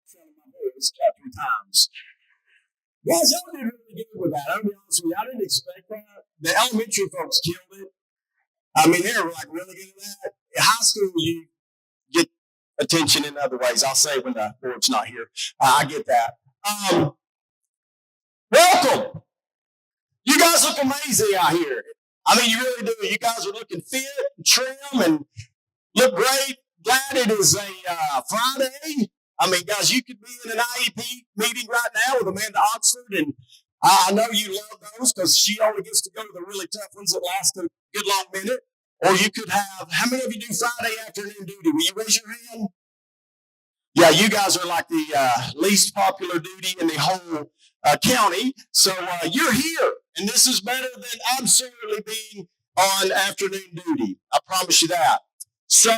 sound of my voice about 3 times. Guys, y'all did really good with that. I'll be honest with you. I didn't expect that. The elementary folks killed it. I mean, they were like really good at that. In high school, you get attention in other ways. I'll say when the board's not here. I get that. Welcome. You guys look amazing out here. I mean, you really do. You guys are looking fit and trim and look great. Glad it is a Friday. I mean, guys, you could be in an IEP meeting right now with Amanda Oxford, and I know you love those because she only gets to go to the really tough ones that last a good long minute. Or you could have, how many of you do Friday afternoon duty? Will you raise your hand? Yeah, you guys are like the least popular duty in the whole county. So you're here, and this is better than absolutely being on afternoon duty. I promise you that. So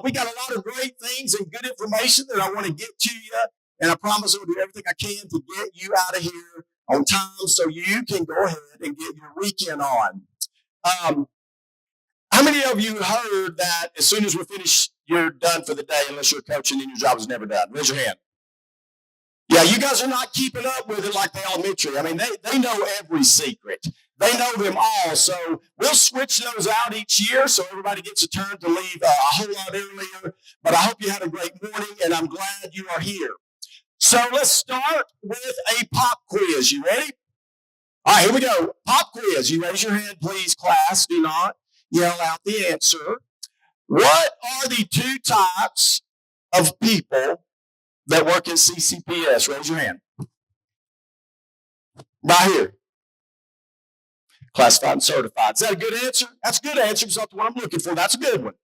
we got a lot of great things and good information that I want to get to you, and I promise I will do everything I can to get you out of here on time so you can go ahead and get your weekend on. How many of you heard that as soon as we're finished, you're done for the day unless you're coaching and your job is never done? Raise your hand. Yeah, you guys are not keeping up with it like the elementary. I mean, they know every secret. They know them all. So we'll switch those out each year so everybody gets a turn to leave a whole lot earlier. But I hope you had a great morning, and I'm glad you are here. So let's start with a pop quiz. You ready? All right, here we go. Pop quiz. You raise your hand, please, class. Do not yell out the answer. What are the 2 types of people that work at CCPS? Raise your hand. Right here. Classified and certified. Is that a good answer? That's a good answer. It's not the one I'm looking for. That's a good one.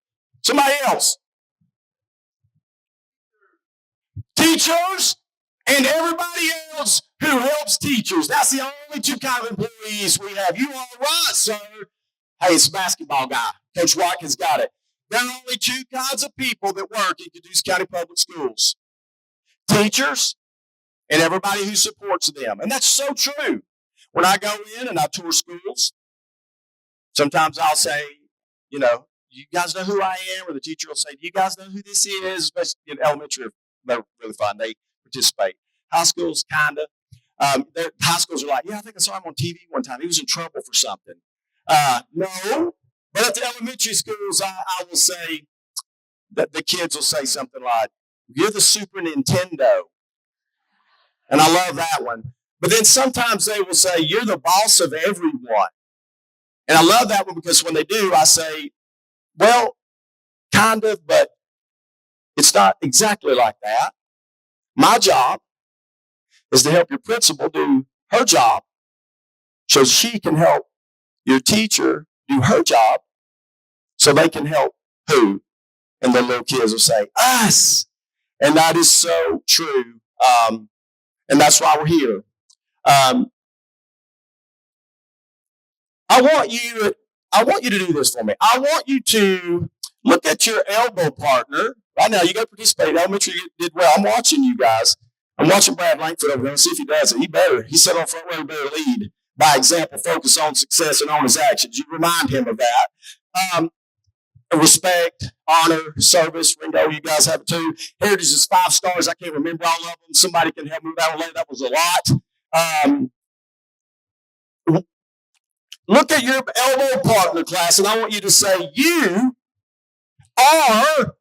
Somebody else. Teachers and everybody else who helps teachers. That's the only 2 kind of employees we have. You are right, sir. Hey, it's a basketball guy. Coach Watkins got it. There are only 2 kinds of people that work in Caduce County Public Schools. Teachers and everybody who supports them. And that's so true. When I go in and I tour schools, sometimes I'll say, you guys know who I am? Or the teacher will say, do you guys know who this is? Especially in elementary, they're really fun. They participate. High schools, kind of. High schools are like, yeah, I think I saw him on TV one time. He was in trouble for something. No. But at the elementary schools, I will say that the kids will say something like, you're the Super Nintendo. And I love that one. But then sometimes they will say, you're the boss of everyone. And I love that one because when they do, I say, well, kind of, but it's not exactly like that. My job is to help your principal do her job so she can help your teacher do her job so they can help who? And the little kids will say, us. And that is so true. And that's why we're here. I want you to do this for me. I want you to look at your elbow partner. Right now, you got to participate. Elementary did well. I'm watching you guys. I'm watching Brad Langford over there. Let's see if he does it. He better. He said on front row, he better lead by example, focus on success and on his actions. You remind him of that. Respect, honor, service. Ringo, you guys have it too. Heritage is 5 stars. I can't remember all of them. Somebody can help me with that one. That was a lot. Look at your elbow partner, class, and I want you to say, you are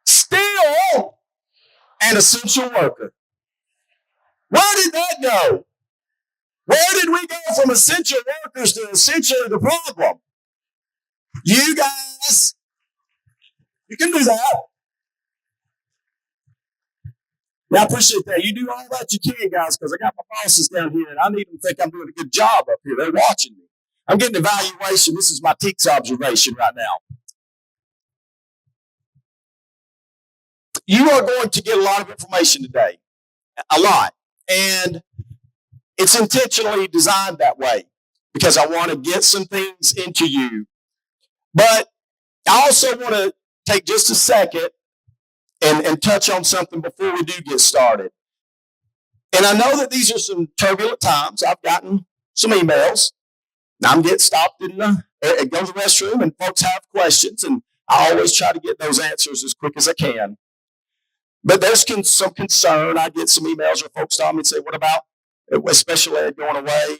still an essential worker. Where did that go? Where did we go from essential workers to essentially the problem? You guys, you can do that. Yeah, I appreciate that. You do all that you can, guys, because I got my bosses down here, and I need them to think I'm doing a good job up here. They're watching me. I'm getting evaluation. This is my TEKS observation right now. You are going to get a lot of information today. A lot. And it's intentionally designed that way because I want to get some things into you. But I also want to take just a second and touch on something before we do get started. And I know that these are some turbulent times. I've gotten some emails. Now I'm getting stopped in go to the restroom and folks have questions, and I always try to get those answers as quick as I can. But there's some concern. I get some emails where folks stop me and say, what about special ed going away?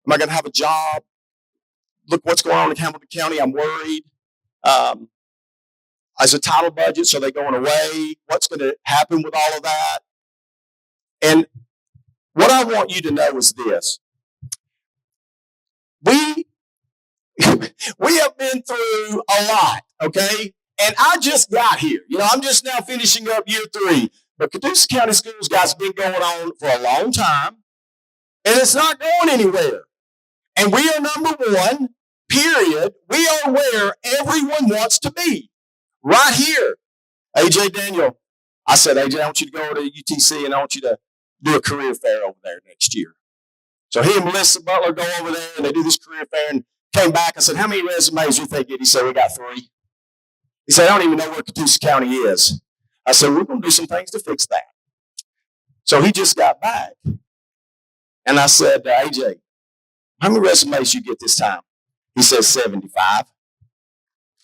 Am I going to have a job? Look what's going on in Hamilton County. I'm worried. As a title budget, so they're going away. What's going to happen with all of that? And what I want you to know is this. We have been through a lot, okay? And I just got here. I'm just now finishing up year 3. But Catoosa County Schools, guys, have been going on for a long time. And it's not going anywhere. And we are number 1, period. We are where everyone wants to be. Right here. AJ Daniel. I said, AJ, I want you to go to UTC and I want you to do a career fair over there next year. So he and Melissa Butler go over there and they do this career fair and came back. I said, how many resumes do you think? He said, we got 3. He said, I don't even know where Catoosa County is. I said, we're going to do some things to fix that. So he just got back. And I said, AJ, how many resumes you get this time? He says 75.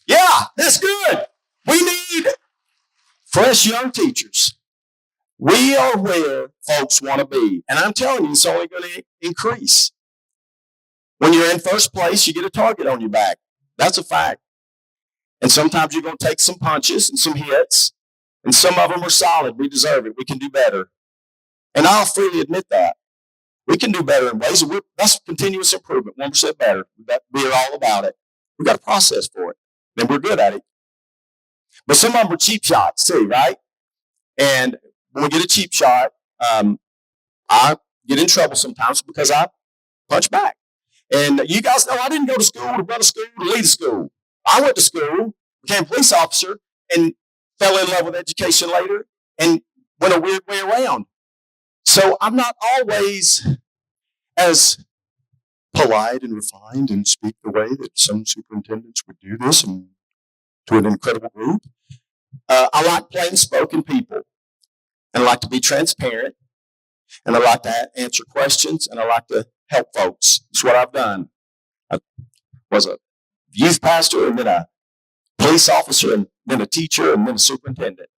Yeah, that's good. We need fresh young teachers. We are where folks want to be. And I'm telling you, it's only going to increase. When you're in first place, you get a target on your back. That's a fact. And sometimes you're going to take some punches and some hits. And some of them are solid. We deserve it. We can do better. And I'll freely admit that. We can do better in ways. That's continuous improvement, 1% better. We're all about it. We've got a process for it. And we're good at it. But some of them are cheap shots too, right? And when we get a cheap shot, I get in trouble sometimes because I punch back. And you guys know I didn't go to school to run a school to lead a school. I went to school, became a police officer, and fell in love with education later and went a weird way around. So I'm not always as polite and refined and speak the way that some superintendents would do this and to an incredible group. I like plain spoken people, and I like to be transparent, and I like to answer questions, and I like to help folks. It's what I've done. I was a youth pastor, and then a police officer, and then a teacher, and then a superintendent.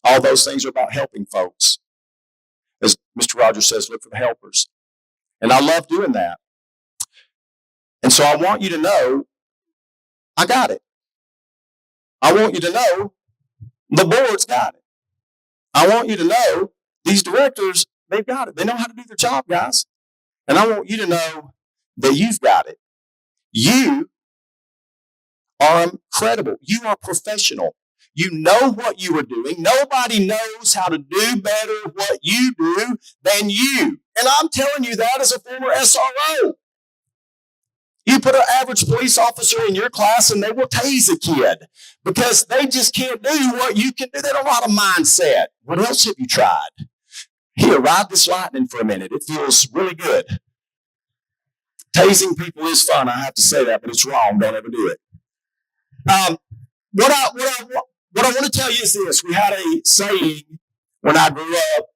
All those things are about helping folks. As Mr. Rogers says, look for the helpers. And I love doing that. And so I want you to know, I got it. I want you to know the board's got it. I want you to know these directors, they've got it. They know how to do their job, guys. And I want you to know that you've got it. You are incredible. You are professional. You know what you are doing. Nobody knows how to do better what you do than you. And I'm telling you that as a former SRO. You put an average police officer in your class and they will tase a kid because they just can't do what you can do. They don't know how to mindset. What else have you tried? Here, ride this lightning for a minute. It feels really good. Tasing people is fun. I have to say that, but it's wrong. Don't ever do it. What I want to tell you is this. We had a saying when I grew up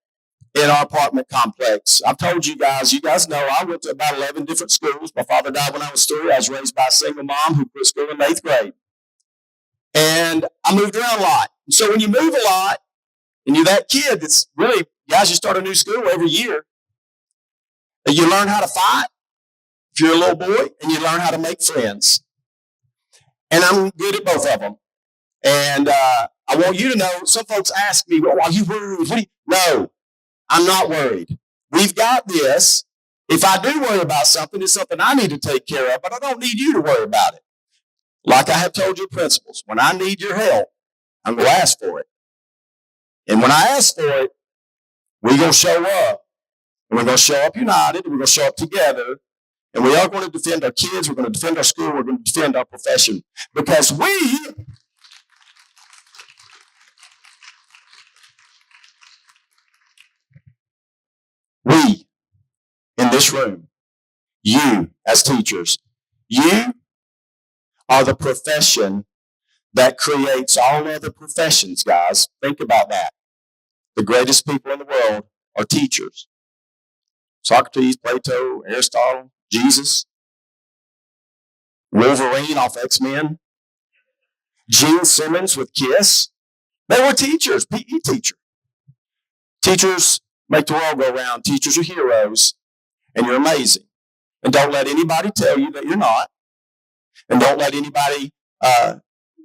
in our apartment complex. I've told you guys know I went to about 11 different schools. My father died when I was 3. I was raised by a single mom who quit school in 8th grade. And I moved around a lot. And so when you move a lot, and you're that kid that's really, guys, you start a new school every year, and you learn how to fight if you're a little boy, and you learn how to make friends. And I'm good at both of them. And I want you to know, some folks ask me, well, are you worried? No, I'm not worried. We've got this. If I do worry about something, it's something I need to take care of, but I don't need you to worry about it. Like I have told your principals, when I need your help, I'm going to ask for it. And when I ask for it, we're going to show up. And we're going to show up united, and we're going to show up together. And we are going to defend our kids, we're going to defend our school, we're going to defend our profession. Because we in this room, you as teachers, you are the profession that creates all other professions, guys. Think about that. The greatest people in the world are teachers. Socrates, Plato, Aristotle, Jesus, Wolverine off X-Men, Gene Simmons with Kiss. They were teachers, PE teacher. Teachers make the world go round. Teachers are heroes, and you're amazing. And don't let anybody tell you that you're not. And don't let anybody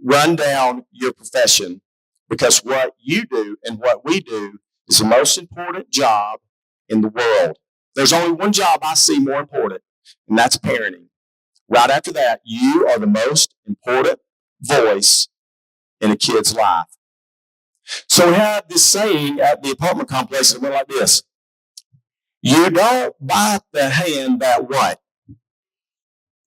run down your profession, because what you do and what we do is the most important job in the world. There's only one job I see more important, and that's parenting. Right after that, you are the most important voice in a kid's life. So we had this saying at the apartment complex that went like this: you don't bite the hand that what?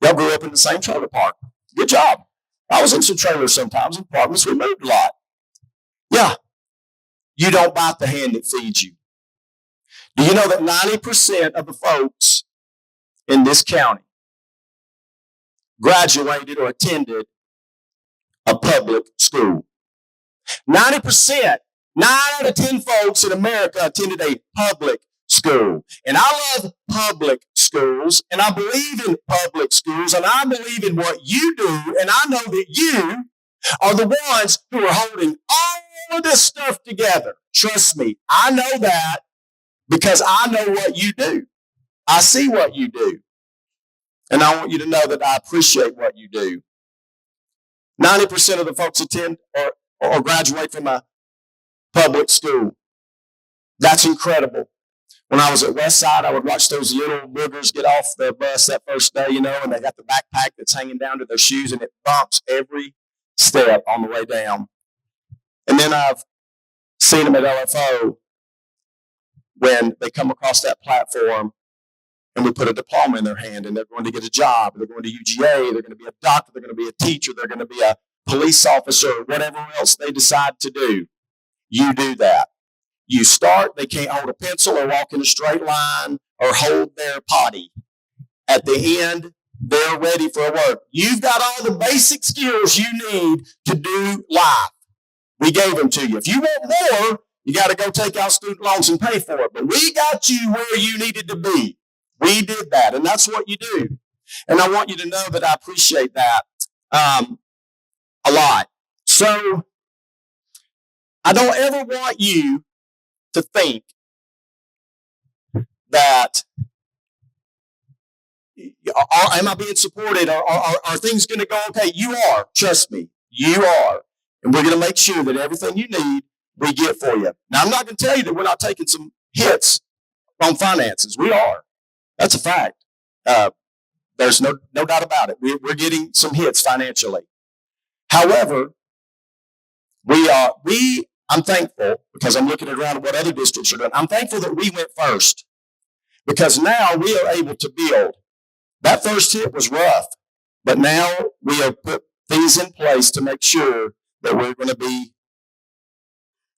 Y'all grew up in the same trailer park. Good job. I was in some trailers sometimes, in apartments. We moved a lot. Yeah. You don't bite the hand that feeds you. Do you know that 90% of the folks in this county graduated or attended a public school? 90%, 9 out of 10 folks in America attended a public school. And I love public schools, and I believe in public schools, and I believe in what you do, and I know that you are the ones who are holding all of this stuff together. Trust me, I know that because I know what you do. I see what you do. And I want you to know that I appreciate what you do. 90% of the folks attend or graduate from a public school. That's incredible. When I was at Westside, I would watch those little boogers get off the bus that first day, and they got the backpack that's hanging down to their shoes, and it bumps every step on the way down. And then I've seen them at LFO when they come across that platform and we put a diploma in their hand and they're going to get a job. They're going to UGA. They're going to be a doctor. They're going to be a teacher. They're going to be a police officer, whatever else they decide to do. You do that. You start, they can't hold a pencil or walk in a straight line or hold their potty. At the end, they're ready for work. You've got all the basic skills you need to do life. We gave them to you. If you want more, you got to go take out student loans and pay for it. But we got you where you needed to be. We did that, and that's what you do. And I want you to know that I appreciate that a lot. So I don't ever want you to think that, am I being supported? Are things going to go okay? You are. Trust me. You are. And we're going to make sure that everything you need, we get for you. Now, I'm not going to tell you that we're not taking some hits on finances. We are. That's a fact. There's no doubt about it. We're getting some hits financially. However, I'm thankful, because I'm looking around at what other districts are doing. I'm thankful that we went first, because now we are able to build. That first hit was rough, but now we have put things in place to make sure that we're going to be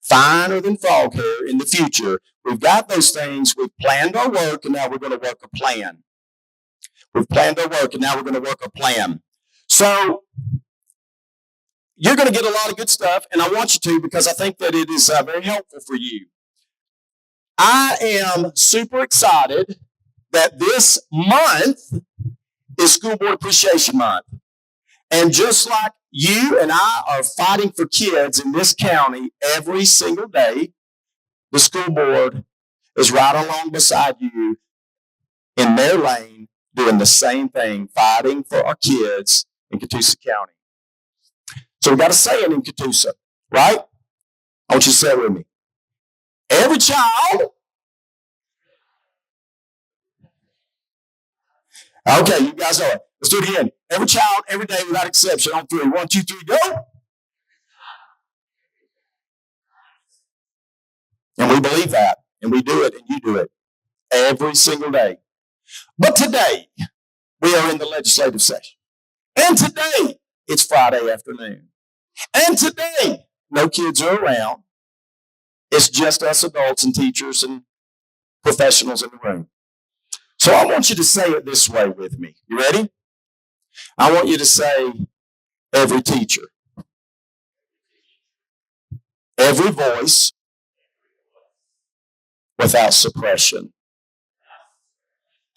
finer than frog hair in the future. We've got those things. We've planned our work, and now we're going to work a plan. We've planned our work, and now we're going to work a plan. So you're going to get a lot of good stuff, and I want you to, because I think that it is very helpful for you. I am super excited that this month is School Board Appreciation Month. And just like you and I are fighting for kids in this county every single day, the school board is right along beside you in their lane doing the same thing, fighting for our kids in Catoosa County. So we got a saying in Catoosa, right? I want you to say it with me. Every child. Okay, you guys know it. Let's do it again. Every child, every day, without exception. On 3. 1, 2, 3, go. And we believe that, and we do it, and you do it every single day. But today, we are in the legislative session. And today, it's Friday afternoon. And today, no kids are around. It's just us adults and teachers and professionals in the room. So I want you to say it this way with me. You ready? I want you to say, every teacher, every voice, without suppression.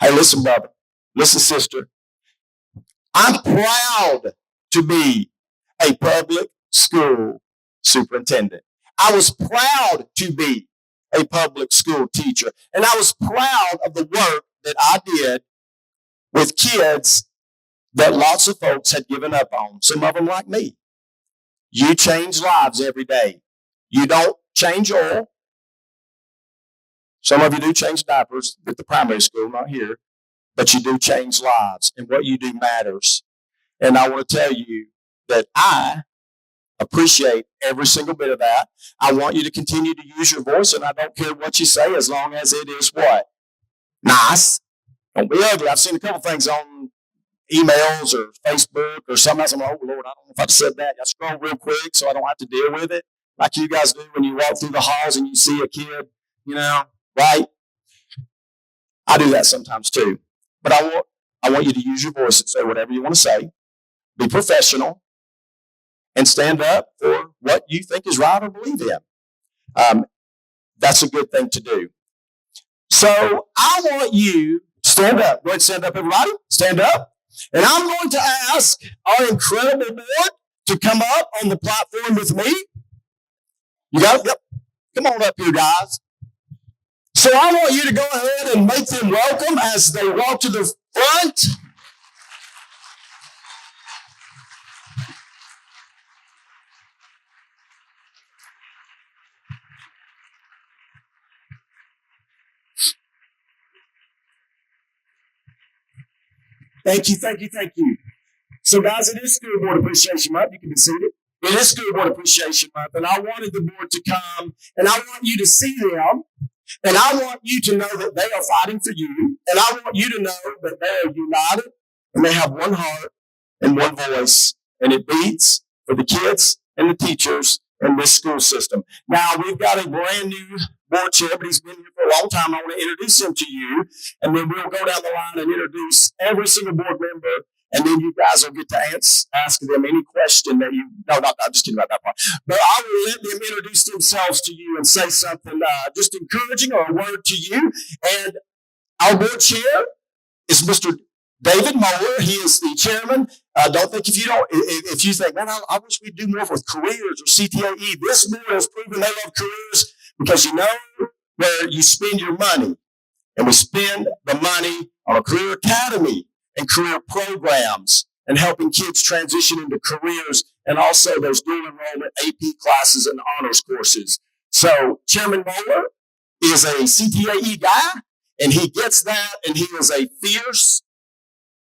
Hey, listen, brother. Listen, sister. I'm proud to be a public school superintendent. I was proud to be a public school teacher. And I was proud of the work that I did with kids that lots of folks had given up on, some of them like me. You change lives every day. You don't change oil. Some of you do change diapers at the primary school, not here, but you do change lives, and what you do matters. And I want to tell you that I appreciate every single bit of that. I want you to continue to use your voice, and I don't care what you say as long as it is what? Nice. Don't be ugly. I've seen a couple things on emails or Facebook or something else. I'm like, oh, Lord, I don't know if I've said that. I scroll real quick so I don't have to deal with it like you guys do when you walk through the halls and you see a kid, right? I do that sometimes too. But I want you to use your voice and say whatever you want to say. Be professional and stand up for what you think is right or believe in. That's a good thing to do. So I want you to stand up. Go ahead and stand up, everybody. Stand up. And I'm going to ask our incredible board to come up on the platform with me. You got it? Yep. Come on up here, guys. So I want you to go ahead and make them welcome as they walk to the front. Thank you, thank you, thank you. So, guys, it is School Board Appreciation Month. You can be seated. It is School Board Appreciation Month, and I wanted the board to come, and I want you to see them, and I want you to know that they are fighting for you, and I want you to know that they are united, and they have one heart and one voice, and it beats for the kids and the teachers in this school system. Now, we've got a brand new board chair, but he's been here for a long time. I want to introduce him to you, and then we'll go down the line and introduce every single board member, and then you guys will get to ask them any question that you, no, I'm just kidding about that part. But I will let them introduce themselves to you and say something just encouraging or a word to you. And our board chair is Mr. David Moeller. He is the chairman. Don't think if you think, man, I wish we'd do more with careers or CTAE. This board has proven they love careers because you know where you spend your money. And we spend the money on a career academy and career programs and helping kids transition into careers and also those dual enrollment AP classes and honors courses. So Chairman Moeller is a CTAE guy, and he gets that, and he is a fierce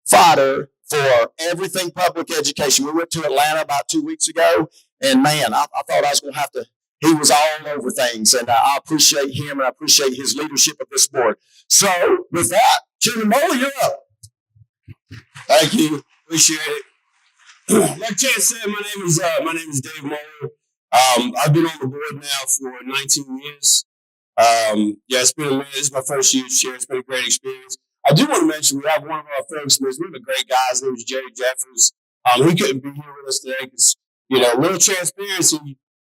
fighter for everything public education. We went to Atlanta about 2 weeks ago, and man, I thought I was going to have to, he was all over things, and I appreciate him, and I appreciate his leadership of this board. So with that, Chairman Moeller, you're up. Thank you. Appreciate it. Like Chad said, my name is Dave Moeller. I've been on the board now for 19 years. It's been a minute. This is my first year as chair. It's been a great experience. I do want to mention we have one of our folks, one of the great guys. His name is Jerry Jeffers. He couldn't be here with us today because, a little transparency.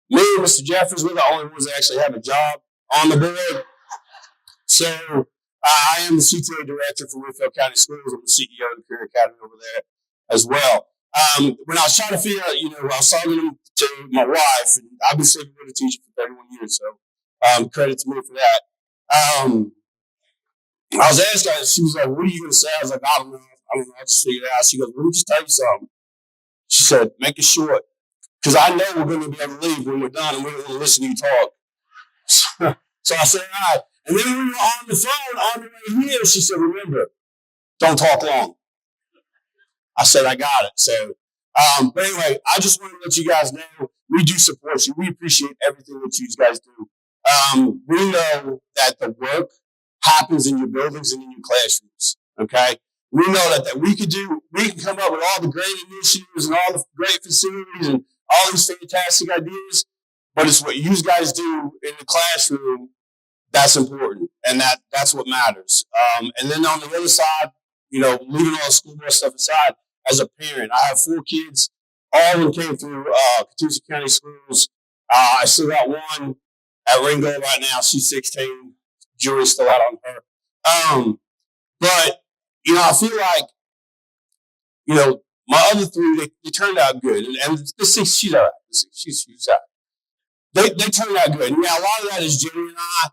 Me and Mr. Jeffers, we're the only ones that actually have a job on the board. So I am the CTA director for Whitfield County Schools. I'm the CEO of the Career Academy over there as well. When I was trying to figure out, I was talking to my wife, and I've been sitting with a teacher for 31 years, so credit to me for that. I was asking her, she was like, what are you going to say? I was like, I don't know. I just figured it out. She goes, let me just tell you something. She said, make it short. Because I know we're going to be able to leave when we're done, and we don't want to listen to you talk. So I said, all right. And then when we were on the phone on the way here, she said, remember, don't talk long. I said, I got it. So, but anyway, I just want to let you guys know we do support you. We appreciate everything that you guys do. We know that the work happens in your buildings and in your classrooms. Okay. We know that we can come up with all the great initiatives and all the great facilities and all these fantastic ideas, but it's what you guys do in the classroom that's important, and that's what matters. And then on the other side, leaving all the school board stuff aside, as a parent, I have 4 kids. All of them came through Catoosa County Schools. I still got one at Ringo right now. She's 16. Jury's still out on her. But I feel like, my other 3, they turned out good. And she's all right. She's all right. They turn out good. And yeah, a lot of that is Jenny and I,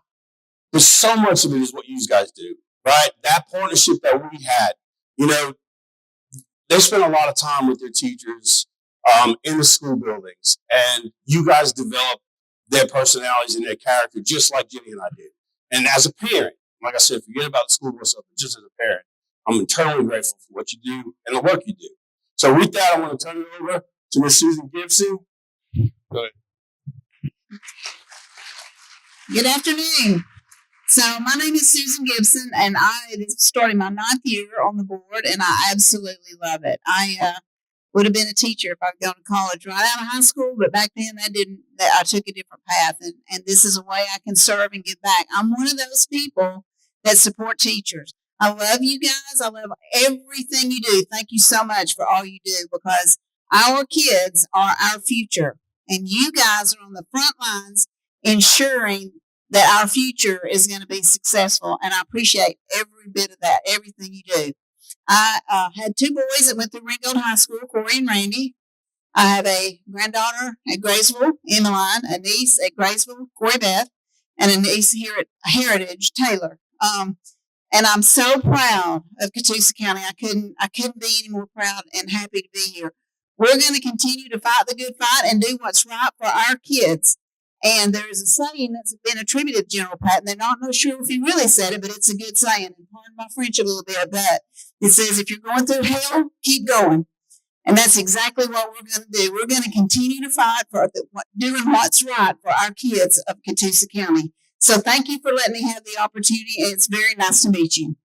but so much of it is what you guys do, right? That partnership that we had, they spent a lot of time with their teachers in the school buildings, and you guys develop their personalities and their character just like Jenny and I did. And as a parent, like I said, forget about the school board stuff, but just as a parent, I'm eternally grateful for what you do and the work you do. So with that, I want to turn it over to Miss Susan Gibson. Go ahead. Good afternoon. So my name is Susan Gibson, and I started my 9th year on the board, and I absolutely love it. I would have been a teacher if I'd gone to college right out of high school, but back then I took a different path, and this is a way I can serve and give back. I'm one of those people that support teachers. I love you guys. I love everything you do. Thank you so much for all you do, because our kids are our future, and you guys are on the front lines ensuring that our future is going to be successful. And I appreciate every bit of that, everything you do. I had 2 boys that went through Ringgold High School, Corey and Randy. I have a granddaughter at Graysville, Emmeline, a niece at Graysville, Corey Beth, and a niece here at Heritage, Taylor. And I'm so proud of Catoosa County. I couldn't be any more proud and happy to be here. We're going to continue to fight the good fight and do what's right for our kids. And there is a saying that's been attributed to General Patton. They're not sure if he really said it, but it's a good saying. And pardon my French a little bit, but it says, if you're going through hell, keep going. And that's exactly what we're going to do. We're going to continue to fight for doing what's right for our kids of Catoosa County. So thank you for letting me have the opportunity. It's very nice to meet you.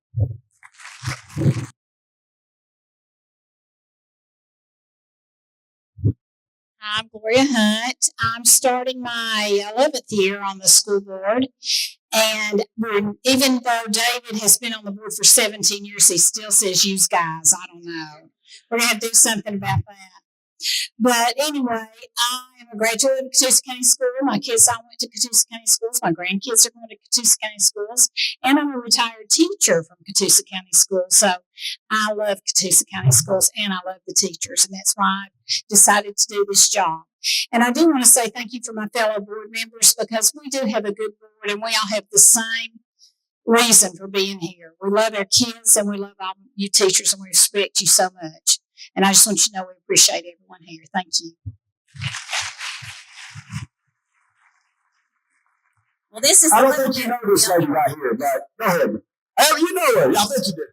I'm Gloria Hunt. I'm starting my 11th year on the school board. And even though David has been on the board for 17 years, he still says, "Use guys." I don't know. We're going to have to do something about that. But anyway, I am a graduate of Catoosa County School. My kids all went to Catoosa County Schools. My grandkids are going to Catoosa County Schools. And I'm a retired teacher from Catoosa County Schools. So I love Catoosa County Schools, and I love the teachers. And that's why I decided to do this job. And I do want to say thank you for my fellow board members, because we do have a good board, and we all have the same reason for being here. We love our kids, and we love all you teachers, and we respect you so much. And I just want you to know we appreciate everyone here. Thank you. Well, this is. I don't think you know this lady right here, but go ahead. Oh, you know her. I think you do.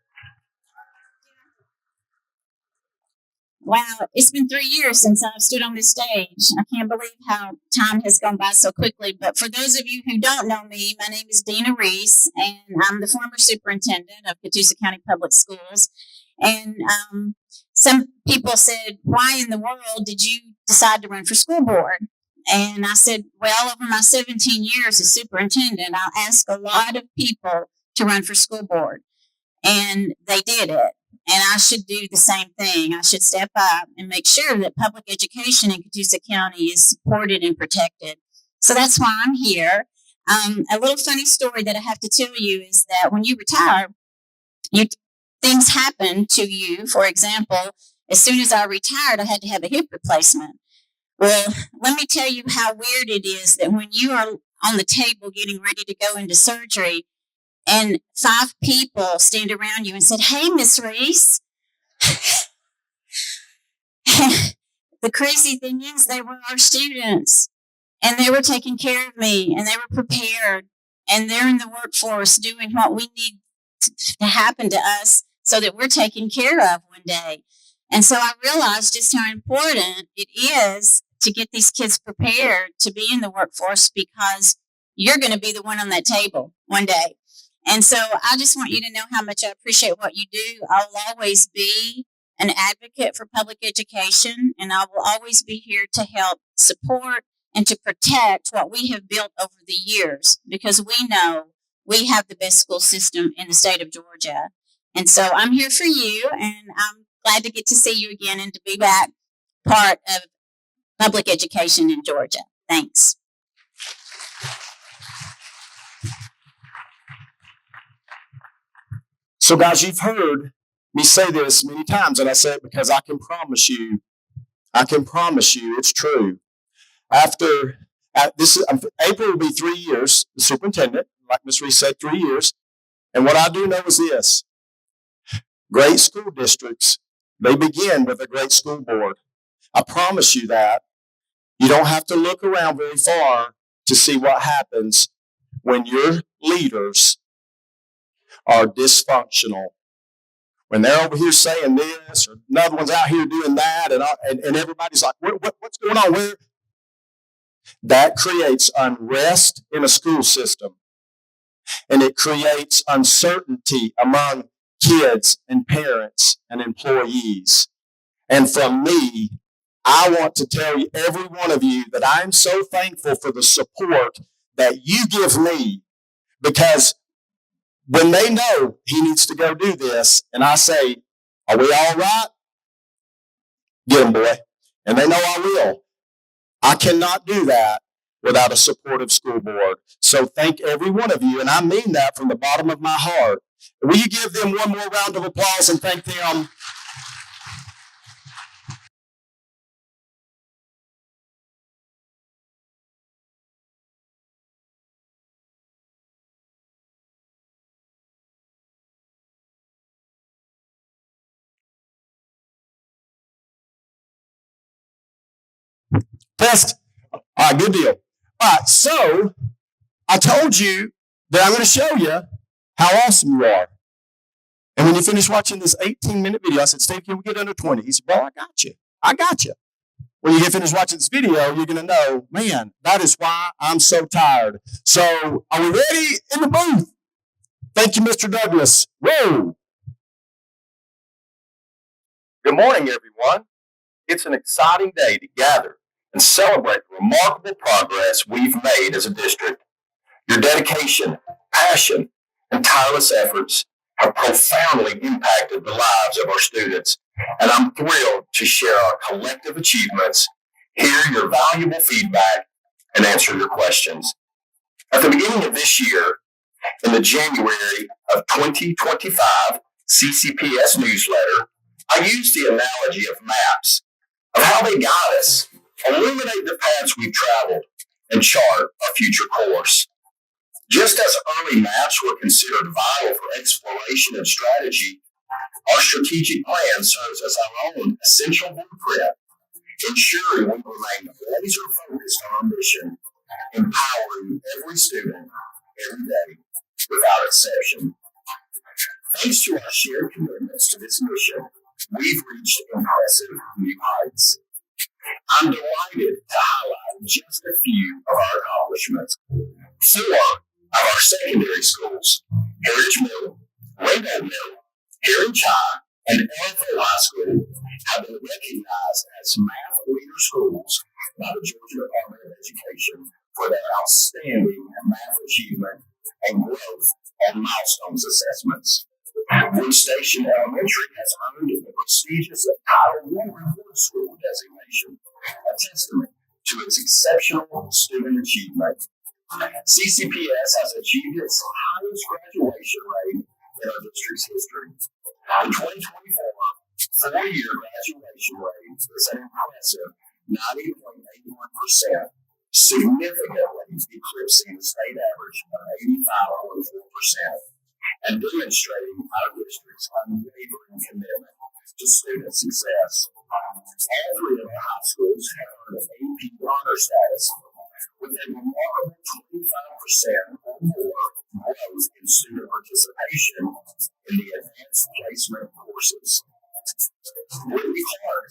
Wow, it's been 3 years since I've stood on this stage. I can't believe how time has gone by so quickly. But for those of you who don't know me, my name is Dina Reese, and I'm the former superintendent of Catoosa County Public Schools. And some people said, "Why in the world did you decide to run for school board?" And I said, well, over my 17 years as superintendent, I asked a lot of people to run for school board, and they did it. And I should do the same thing. I should step up and make sure that public education in Catoosa County is supported and protected. So that's why I'm here. A little funny story that I have to tell you is that when you retire, things happen to you. For example, as soon as I retired, I had to have a hip replacement. Well, let me tell you how weird it is that when you are on the table getting ready to go into surgery, and 5 people stand around you and said, "Hey, Miss Reese." The crazy thing is they were our students, and they were taking care of me, and they were prepared, and they're in the workforce doing what we need to happen to us so that we're taken care of one day. And so I realized just how important it is to get these kids prepared to be in the workforce, because you're going to be the one on that table one day. And so I just want you to know how much I appreciate what you do. I'll always be an advocate for public education, and I will always be here to help support and to protect what we have built over the years, because we know we have the best school system in the state of Georgia. And so I'm here for you, and I'm glad to get to see you again and to be back part of public education in Georgia. Thanks. So, guys, you've heard me say this many times, and I say it because I can promise you it's true. After April will be 3 years, the superintendent, like Ms. Reese said, 3 years. And what I do know is this: great school districts, they begin with a great school board. I promise you that. You don't have to look around very far to see what happens when your leaders are dysfunctional. When they're over here saying this, or another one's out here doing that, and everybody's like, what's going on? Where? That creates unrest in a school system. And it creates uncertainty among kids and parents and employees. And from me, I want to tell you, every one of you, that I'm so thankful for the support that you give me, because when they know he needs to go do this, and I say, are we all right? Get him, boy. And they know I will. I cannot do that without a supportive school board. So thank every one of you, and I mean that from the bottom of my heart. Will you give them one more round of applause and thank them? Test. All right, good deal. All right, so I told you that I'm going to show you how awesome you are. And when you finish watching this 18-minute video, I said, Steve, can we get under 20? He said, well, I got you. I got you. When you get finished watching this video, you're going to know, man, that is why I'm so tired. So are we ready in the booth? Thank you, Mr. Douglas. Whoa. Good morning, everyone. It's an exciting day to gather and celebrate the remarkable progress we've made as a district. Your dedication, passion, and tireless efforts have profoundly impacted the lives of our students, and I'm thrilled to share our collective achievements, hear your valuable feedback, and answer your questions. At the beginning of this year, in the January of 2025 CCPS newsletter, I used the analogy of maps, of how they guide us, illuminate the paths we've traveled, and chart our future course. Just as early maps were considered vital for exploration and strategy, our strategic plan serves as our own essential blueprint, ensuring we remain laser-focused on our mission, empowering every student, every day, without exception. Thanks to our shared commitments to this mission, we've reached impressive new heights. I'm delighted to highlight just a few of our accomplishments. 4 of our secondary schools, Heritage Middle, Rainbow Middle, Heritage High, and LFO High School, have been recognized as math leader schools by the Georgia Department of Education for their outstanding math achievement and growth on milestones assessments. Wood Station Elementary has earned the prestigious Title I Report School designation, a testament to its exceptional student achievement. CCPS has achieved its highest graduation rate in our district's history. In 2024, four-year graduation rate is an impressive 90.81%, significantly eclipsing the state average of 85.4%. And demonstrating our district's unwavering commitment to student success. All 3 of our high schools have earned an AP honor status, with a remarkable 25% or more growth in student participation in the advanced placement courses. Whitney Clark,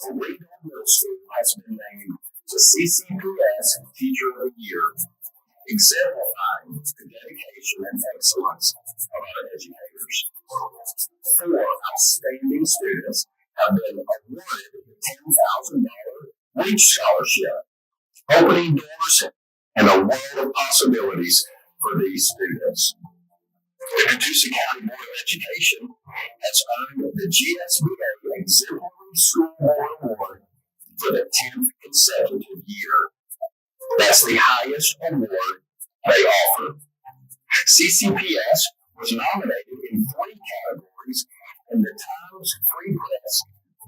a Rainbow Middle School, has been named the CCPS Teacher of the Year, exemplifying the dedication and excellence of our educators. 4 outstanding students have been awarded the $10,000 Reach Scholarship, opening doors and a world of possibilities for these students. The Catoosa County Board of Education has earned the GSBA Exemplary School Board Award for the 10th consecutive year. That's the highest award they offer. CCPS was nominated in 3 categories in the Times Free Press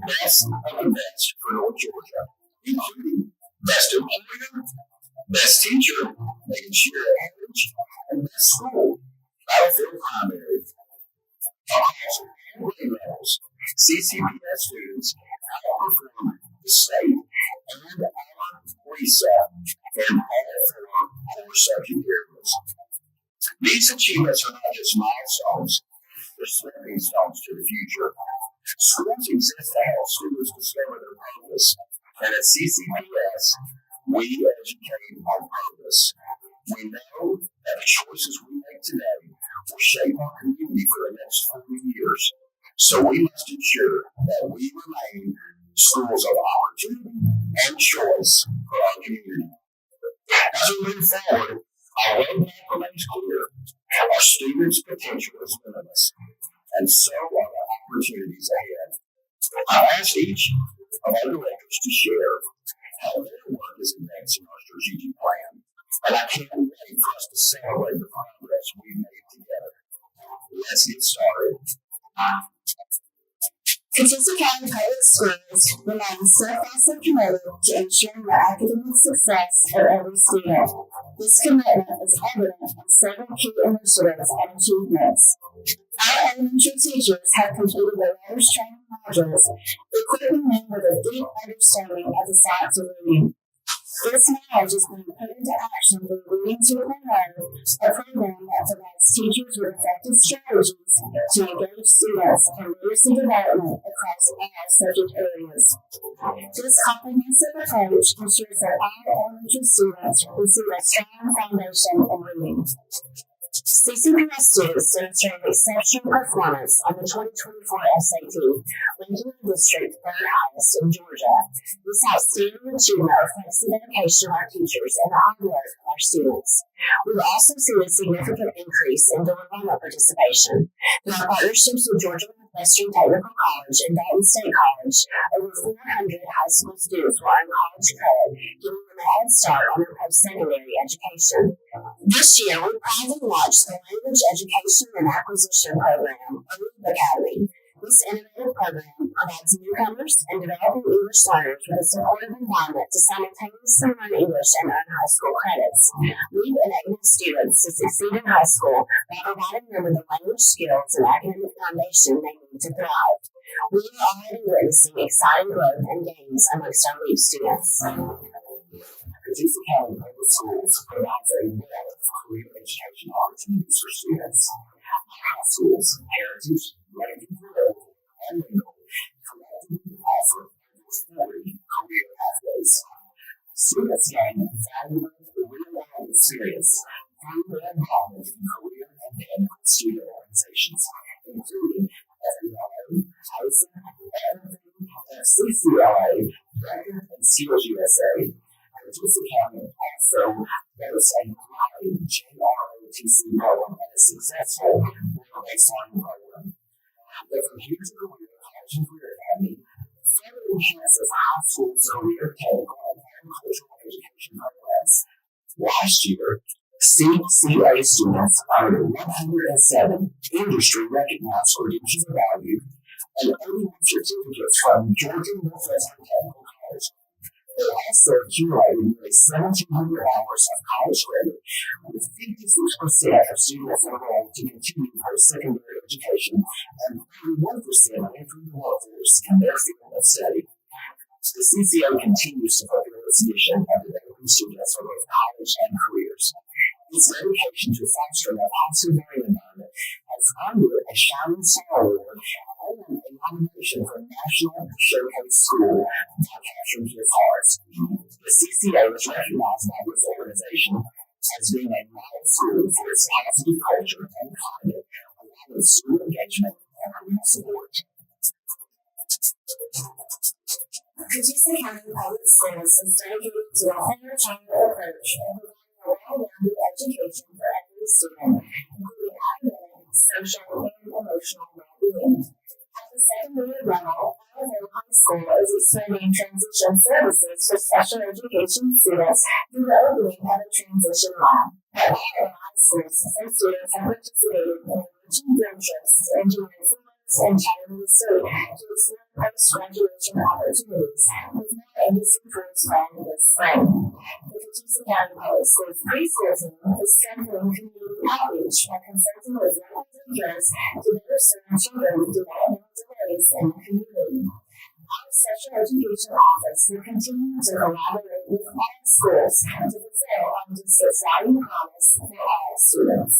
Best of the Best for North Georgia, including Best Employer, CCPS students outperform the state and our reset in all four core subject areas. These achievements are not just milestones, they're stepping stones to the future. Schools exist to help students discover their purpose, and at CCPS, we educate on purpose. We know that the choices we make today will shape our community for the next 40 years. So we must ensure that we remain schools of opportunity and choice for our community. As we move forward, our roadmap remains clear. Our students' potential is limitless, and so are the opportunities ahead. I've asked each of our directors to share how their work is advancing our strategic plan, and I can't wait for us to celebrate the progress we've made together. Let's get started. Catoosa County Public Schools remains steadfastly committed to ensuring the academic success of every student. This commitment is evident in several key initiatives and achievements. Our elementary teachers have completed their letters training modules, equipping them with a deep understanding of the science of reading. This knowledge is being put into action through Reading 2.0, a program that provides teachers with effective strategies to engage students in literacy development across all subject areas. This comprehensive approach ensures that all elementary students receive a strong foundation in reading. CCPS students demonstrated exceptional performance on the 2024 SAT, ranking the district third highest in Georgia. This outstanding achievement reflects the dedication of our teachers and the hard work of our students. We've also seen a significant increase in dual enrollment participation. Through our partnerships with Georgia Western Technical College and Dalton State College, over 400 high school students will earn college credit, giving them a head start on their post-secondary education. This year, we proudly launched the Language Education and Acquisition Program, or LEAP Academy. This innovative program provides newcomers and developing English learners with a supportive environment to simultaneously learn English and earn high school credits. LEAP enables students to succeed in high school by providing them with the language skills and academic foundation they need to thrive. We are already witnessing exciting growth and gains amongst our LEAP students. Catoosa County Public Schools provides a wealth of career education opportunities for students. High schools, Heritage, Lakeview, and Lingle collectively offer over 40 career pathways. Students gain valuable real-world experience through their involvement in career and technical student organizations, including FELA, HOSA, Everything, FCCLA, Record, and SEALS USA. Catoosa County also boasts a thriving JROTC program and a successful real-based learning program. The From Here to Career College and Career Academy further enhances high school's career, technical, and agricultural education programs. Last year, CCA students earned 107 industry-recognized credentials of value and 81 certificates from Georgia Northwestern Technical College. They also accumulated nearly 1,700 hours of college credit, with 56% of students enrolled to continue post-secondary education and 31% entering the workforce in their field of study. The CCO continues to fulfill its mission of developing students for both college and careers. Its dedication to fostering a positive learning environment has earned it a Shining Star Award and a nomination for National Showcase School by Capturing Gift Cards. The CCA was recognized by this organization as being a model school for its positive culture and climate, along with student engagement and career support. Catoosa County Public Schools is dedicated to a whole-child approach and providing a well-rounded education for every student, including academic, social, and emotional well-being. At the secondary level, Alamo High School is expanding transition services for special education students through the opening of a transition lab. At Alamo High School, some students have participated in enriching field trips to engineering fields and Chattanooga State to explore post-graduation opportunities, with more industry tours planned this spring. The Catoosa County Public Schools preschool team is strengthening community outreach by consulting with local teachers to better serve children with developmental delays families in the community. Our special education office will continue to collaborate with all schools to fulfill our district's value promise for all students.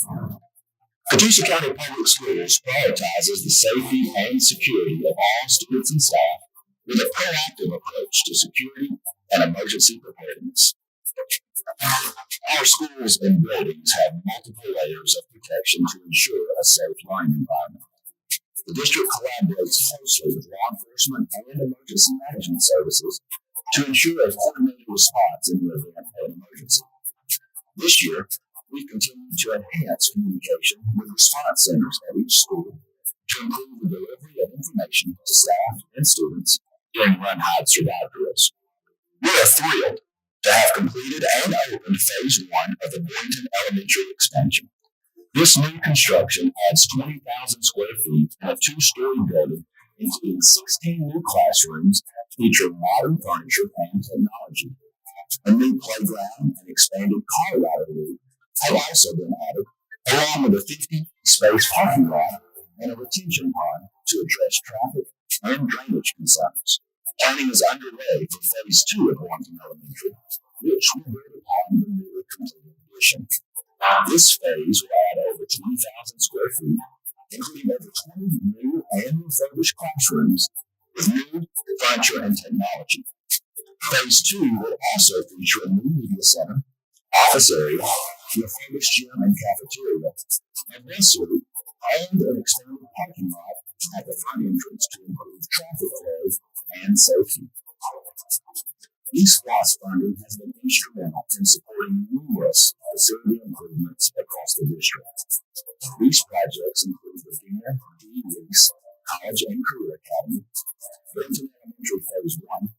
Catoosa County Public Schools prioritizes the safety and security of all students and staff with a proactive approach to security and emergency preparedness. Our schools and buildings have multiple layers of protection to ensure a safe learning environment. The district collaborates closely with law enforcement and emergency management services to ensure a coordinated response in the event of an emergency. This year, we continue to enhance communication with response centers at each school to improve the delivery of information to staff and students during Run, Hide, Survive drills. We are thrilled to have completed and opened Phase 1 of the Boynton Elementary expansion. This new construction adds 20,000 square feet and a 2-story building, including 16 new classrooms featuring modern furniture and technology. A new playground and expanded car ladder loop have also been added, along with a 50-space parking lot and a retention pond to address traffic and drainage concerns. Planning is underway for Phase 2 of Boynton Elementary, which will build upon the newly completed addition. This phase will add over 20,000 square feet, including over 20 new and refurbished classrooms with new furniture and technology. Phase 2 will also feature a new media center, office area, refurbished gym and cafeteria, a bus route, and an expanded parking lot at the front entrance to improve traffic flow and safety. East Floss funding has been instrumental in supporting numerous facility improvements across the district. These projects include the Dina D. Reese College and Career Academy, Boynton Elementary Phase 1,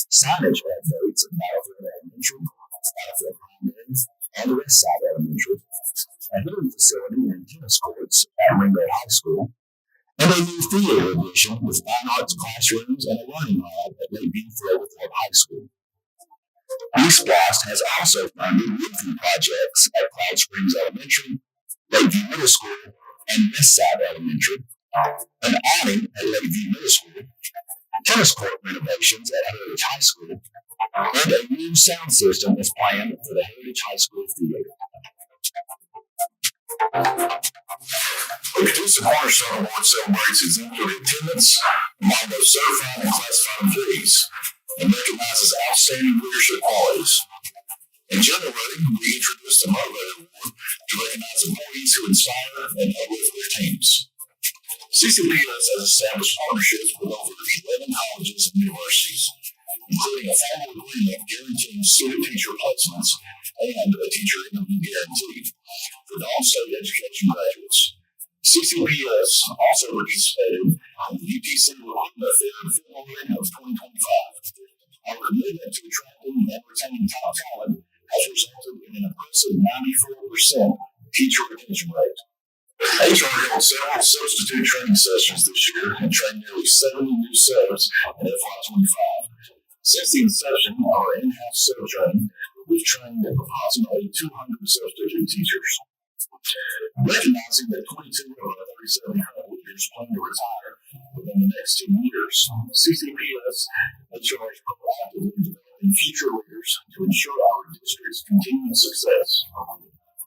signage updates at Battlefield Elementary, Battlefield Primary, and Westside Elementary, a hearing facility and tennis courts at Ringgold High School, and a new theater addition with fine arts classrooms and a learning lab at Lakeview Thorpe High School. East Blast has also funded roofing projects at Cloud Springs Elementary, Lakeview Middle School, and Westside Elementary, an awning at Lakeview Middle School, tennis court renovations at Heritage High School, and a new sound system is planned for the Heritage High School theater. The Catoosa Cornerstone Award celebrates exemplary attendance among both certified and classified employees and recognizes outstanding leadership qualities. In January, we introduced the Motivator Award to recognize employees who inspire and uplift their teams. CCPS has established partnerships with over 11 colleges and universities, including a formal agreement guaranteeing student-teacher placements and a teacher interview guarantee for non-state education graduates. CCPS also participated in the UTC Recruitment Fair in February of 2025. Our commitment to attracting and retaining top talent has resulted in an impressive 94% teacher retention rate. HR held several substitute training sessions this year and trained nearly 70 new subs in FY25. Since the inception of our in-house sub training, we've trained approximately 200 substitute teachers. Recognizing that 22 of our 37 current leaders plan to retire within the next 2 years, CCPS HR is proactively developing future leaders to ensure our district's continued success.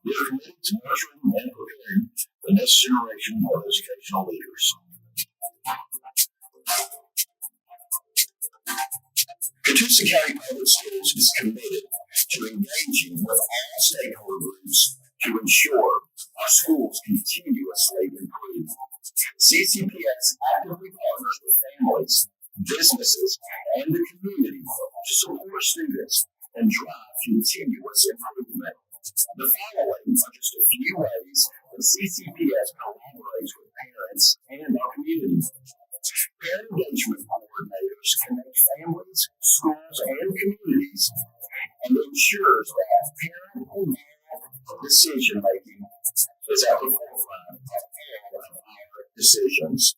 We are committed to nurturing and preparing the next generation of educational leaders. Catoosa County Public Schools is committed to engaging with all stakeholder groups to ensure our schools continuously improve. CCPS actively partners with families, businesses, and the community to support students and drive continuous improvement. The following are just a few ways that CCPS collaborates with parents and our community. Parent engagement coordinators connect families, schools, and communities and ensures that parent-involved decision-making is at the forefront of all of our decisions.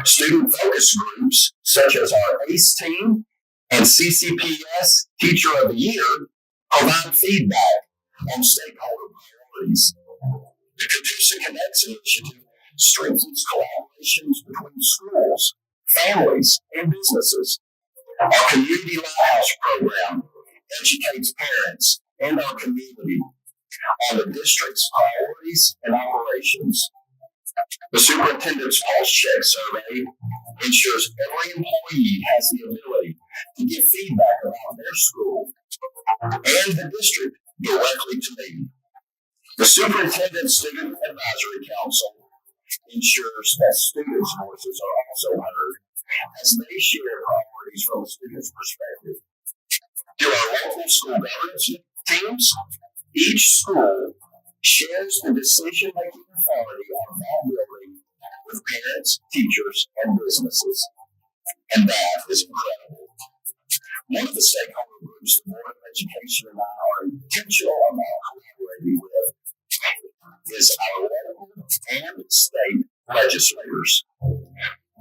Student focus groups, such as our ACE team and CCPS Teacher of the Year, provide feedback on stakeholder priorities. The Catoosa Connects initiative strengthens collaboration relations between schools, families, and businesses. Our Community Lighthouse program educates parents and our community on the district's priorities and operations. The superintendent's pulse check survey ensures every employee has the ability to give feedback about their school and the district directly to me. The Superintendent Student Advisory Council ensures that students' voices are also heard as they share priorities from a student's perspective. Through our local school governance teams, each school shares the decision-making authority of that building with parents, teachers, and businesses. And that is incredible. One of the stakeholder groups the Board of Education and I are intentional about collaborating with is our local and state legislators.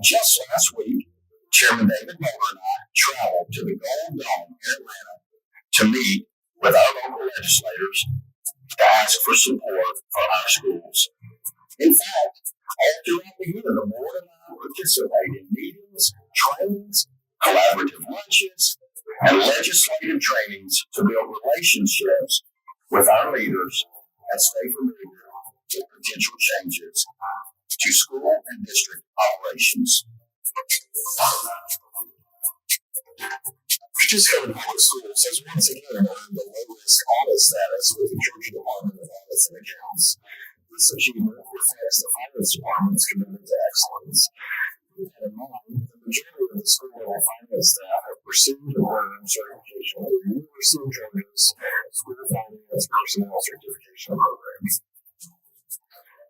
Just last week, Chairman David Muller and I traveled to the Gold Dome in Atlanta to meet with our local legislators to ask for support for our schools. In fact, all throughout the year, the board and I participate in meetings, trainings, collaborative lunches, and legislative trainings to build relationships with our leaders and stay familiar with potential changes to school and district operations. Participant Public Schools has once again earned the low-risk audit status with the Georgia Department of Audits and Accounts. This achievement reflects the Finance Department's commitment to excellence. With that in mind, the majority of the school-level finance staff have pursued and earned certification through the University of Georgia's School Finance Personnel Certification Program.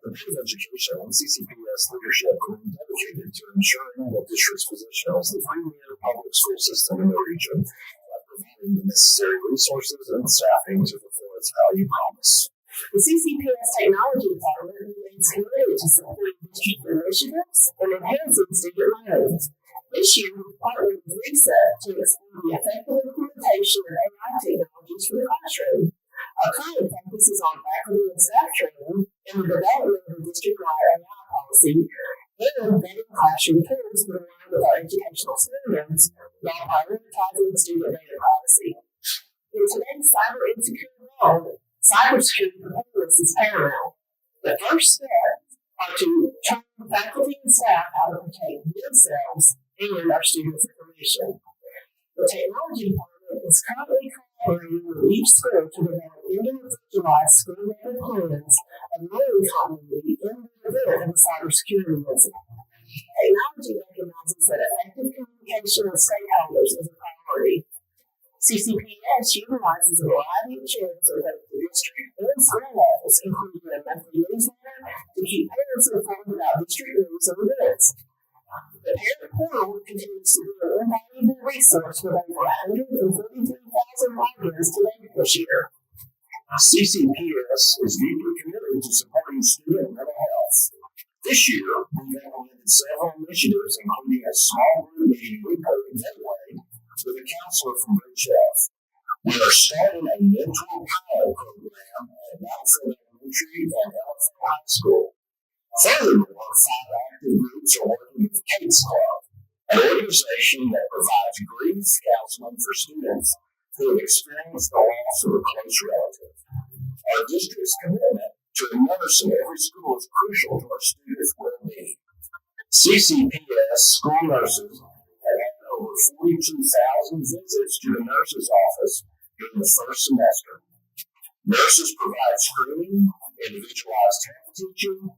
The Board of Education and CCPS leadership remain dedicated to ensuring that district's position as the premier public school system in the region by providing the necessary resources and staffing to fulfill its value promise. The CCPS Technology Department remains committed to supporting district initiatives and enhancing student loans. This year, we've partnered with RESET to explore the effective implementation of AI technologies for the classroom. Our current focus is on faculty and staff training and the development of a district-wide AI policy and vetting classroom tools that align with our educational standards while prioritizing student data privacy. In today's cyber insecure world, cybersecurity preparedness is paramount. The first step are to train faculty and staff how to protect themselves and our students' information. The technology department is currently collaborating with each school to develop individualized school-level plans of learning continuity in the event of a cybersecurity incident. Technology recognizes that effective communication with stakeholders is a priority. CCPS utilizes a variety of channels at both the district and school levels, including a monthly newsletter to keep parents informed about district news and events. The parent portal continues to be an invaluable resource with over 143,000 logins to date this year. CCPS is deeply committed to supporting student mental health. This year, we've implemented several initiatives, including a small group meeting weekly gateway with a counselor from Bridge Health. We are starting a mentor pilot program at Battlefield Elementary and Elephant High School. Furthermore, 5 active groups are working with Kate's Club, an organization that provides grief counseling for students who have experienced the loss of a close relative. Our district's commitment to a nurse in every school is crucial to our students' well-being. CCPS school nurses have had over 42,000 visits to the nurse's office during the first semester. Nurses provide screening, individualized health teaching,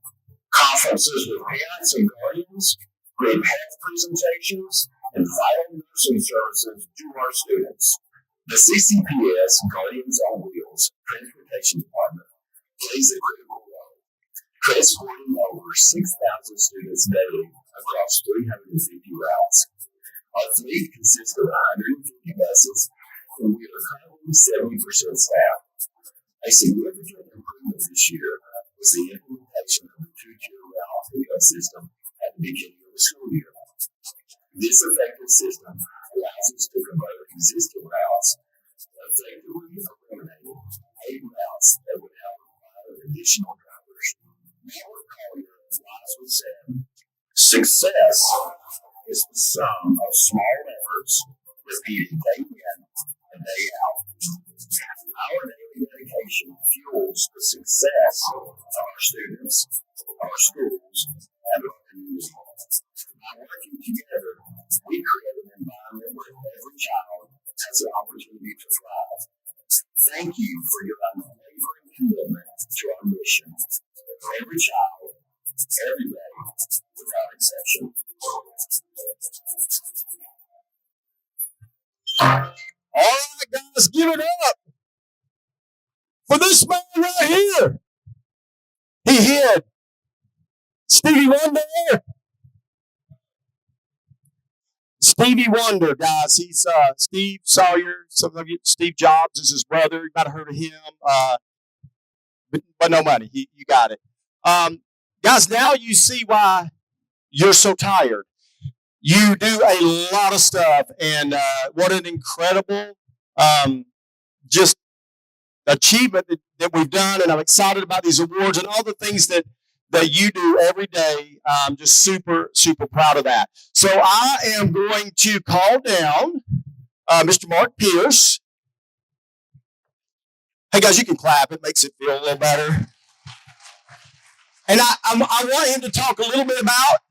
conferences with parents and guardians, group health presentations, and vital nursing services to our students. The CCPS Guardians on Wheels Transportation Department plays a critical role, transporting over 6,000 students daily across 350 routes. Our fleet consists of 150 buses, and we are currently 70% staffed. A significant improvement this year was the implementation of the 2-tier route bus system at the beginning of the school year. This effective system allows us to convert existing routes, effectively eliminating 8 routes that would have required additional drivers. Network Collier flies with 7 Success is the sum of small efforts repeated day in and day out. Our daily dedication fuels the success of our students, our schools, and our community. By working together, we create an environment where every child has an opportunity to thrive. Thank you for your unwavering commitment to our mission. Every child, every day, without exception. All right, guys, give it up for this man right here. He hid Stevie Wonder. Stevie Wonder, guys. He's Steve Sawyer. Some of you, Steve Jobs is his brother. You might have heard of him. But no money. You got it. Guys, now you see why you're so tired. You do a lot of stuff, and what an incredible just achievement that we've done, and I'm excited about these awards and all the things that you do every day. I'm just super, super proud of that. So I am going to call down Mr. Mark Pierce. Hey, guys, you can clap. It makes it feel a little better. And I want him to talk a little bit about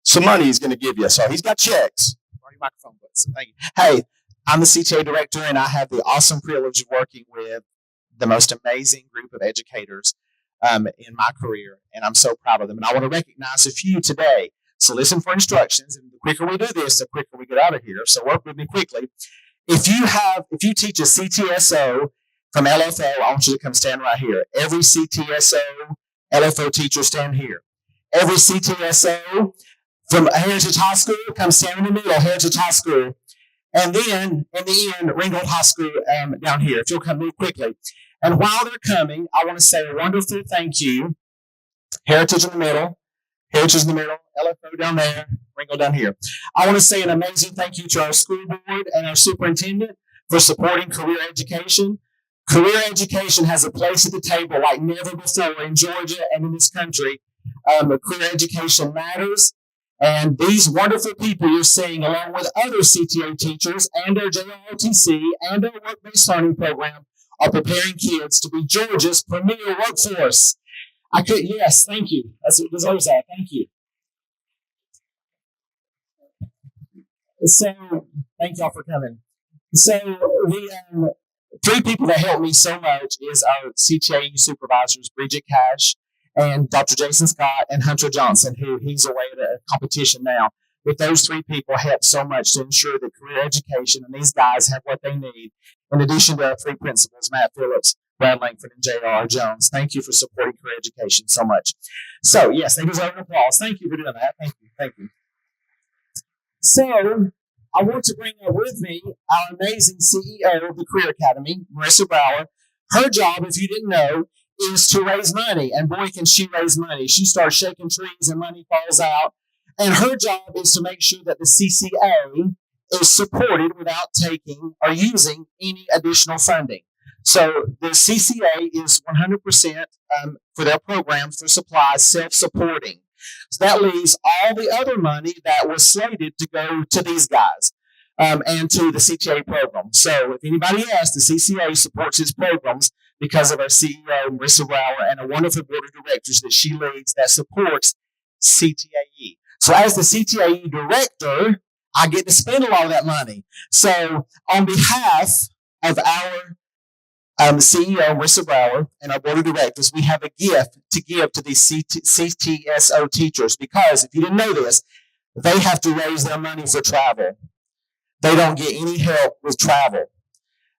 some money he's going to give you. So he's got checks. Your microphone, please. Thank you. Hey, I'm the CTA director, and I have the awesome privilege of working with the most amazing group of educators in my career, and I'm so proud of them. And I want to recognize a few today. So listen for instructions, and the quicker we do this, the quicker we get out of here. So work with me quickly. If you teach a CTSO from LFO, I want you to come stand right here. Every CTSO, LFO teacher, stand here. Every CTSO from Heritage High School, come stand in the middle, Heritage High School. And then, in the end, Ringgold High School down here. If you'll come move quickly. And while they're coming, I want to say a wonderful thank you. Heritage in the middle, Heritage in the middle, LFO down there, Ringgold down here. I want to say an amazing thank you to our school board and our superintendent for supporting career education. Career education has a place at the table like never before in Georgia and in this country. Career education matters. And these wonderful people you're seeing, along with other CTA teachers and our JROTC and our work-based learning program, are preparing kids to be Georgia's premier workforce. Yes, thank you. That's what deserves that. Thank you. So, thank y'all for coming. So, the three people that helped me so much is our CTA supervisors, Bridget Cash, and Dr. Jason Scott and Hunter Johnson, who he's away at a competition now. But those three people help so much to ensure that career education and these guys have what they need, in addition to our three principals, Matt Phillips, Brad Langford, and J.R. Jones. Thank you for supporting career education so much. So, yes, they deserve an applause. Thank you for doing that. Thank you. Thank you. So, I want to bring up with me our amazing CEO of the Career Academy, Marissa Brower. Her job, if you didn't know, is to raise money, and boy, can she raise money. She starts shaking trees and money falls out, and her job is to make sure that the CCA is supported without taking or using any additional funding. So the CCA is 100% for their programs for supplies self-supporting. So that leaves all the other money that was slated to go to these guys and to the CTA program. So if anybody asks, the CCA supports its programs because of our CEO, Marissa Brower, and a wonderful board of directors that she leads that supports CTAE. So as the CTAE director, I get to spend a lot of that money. So on behalf of our CEO, Marissa Brower, and our board of directors, we have a gift to give to these CTSO teachers, because if you didn't know this, they have to raise their money for travel. They don't get any help with travel.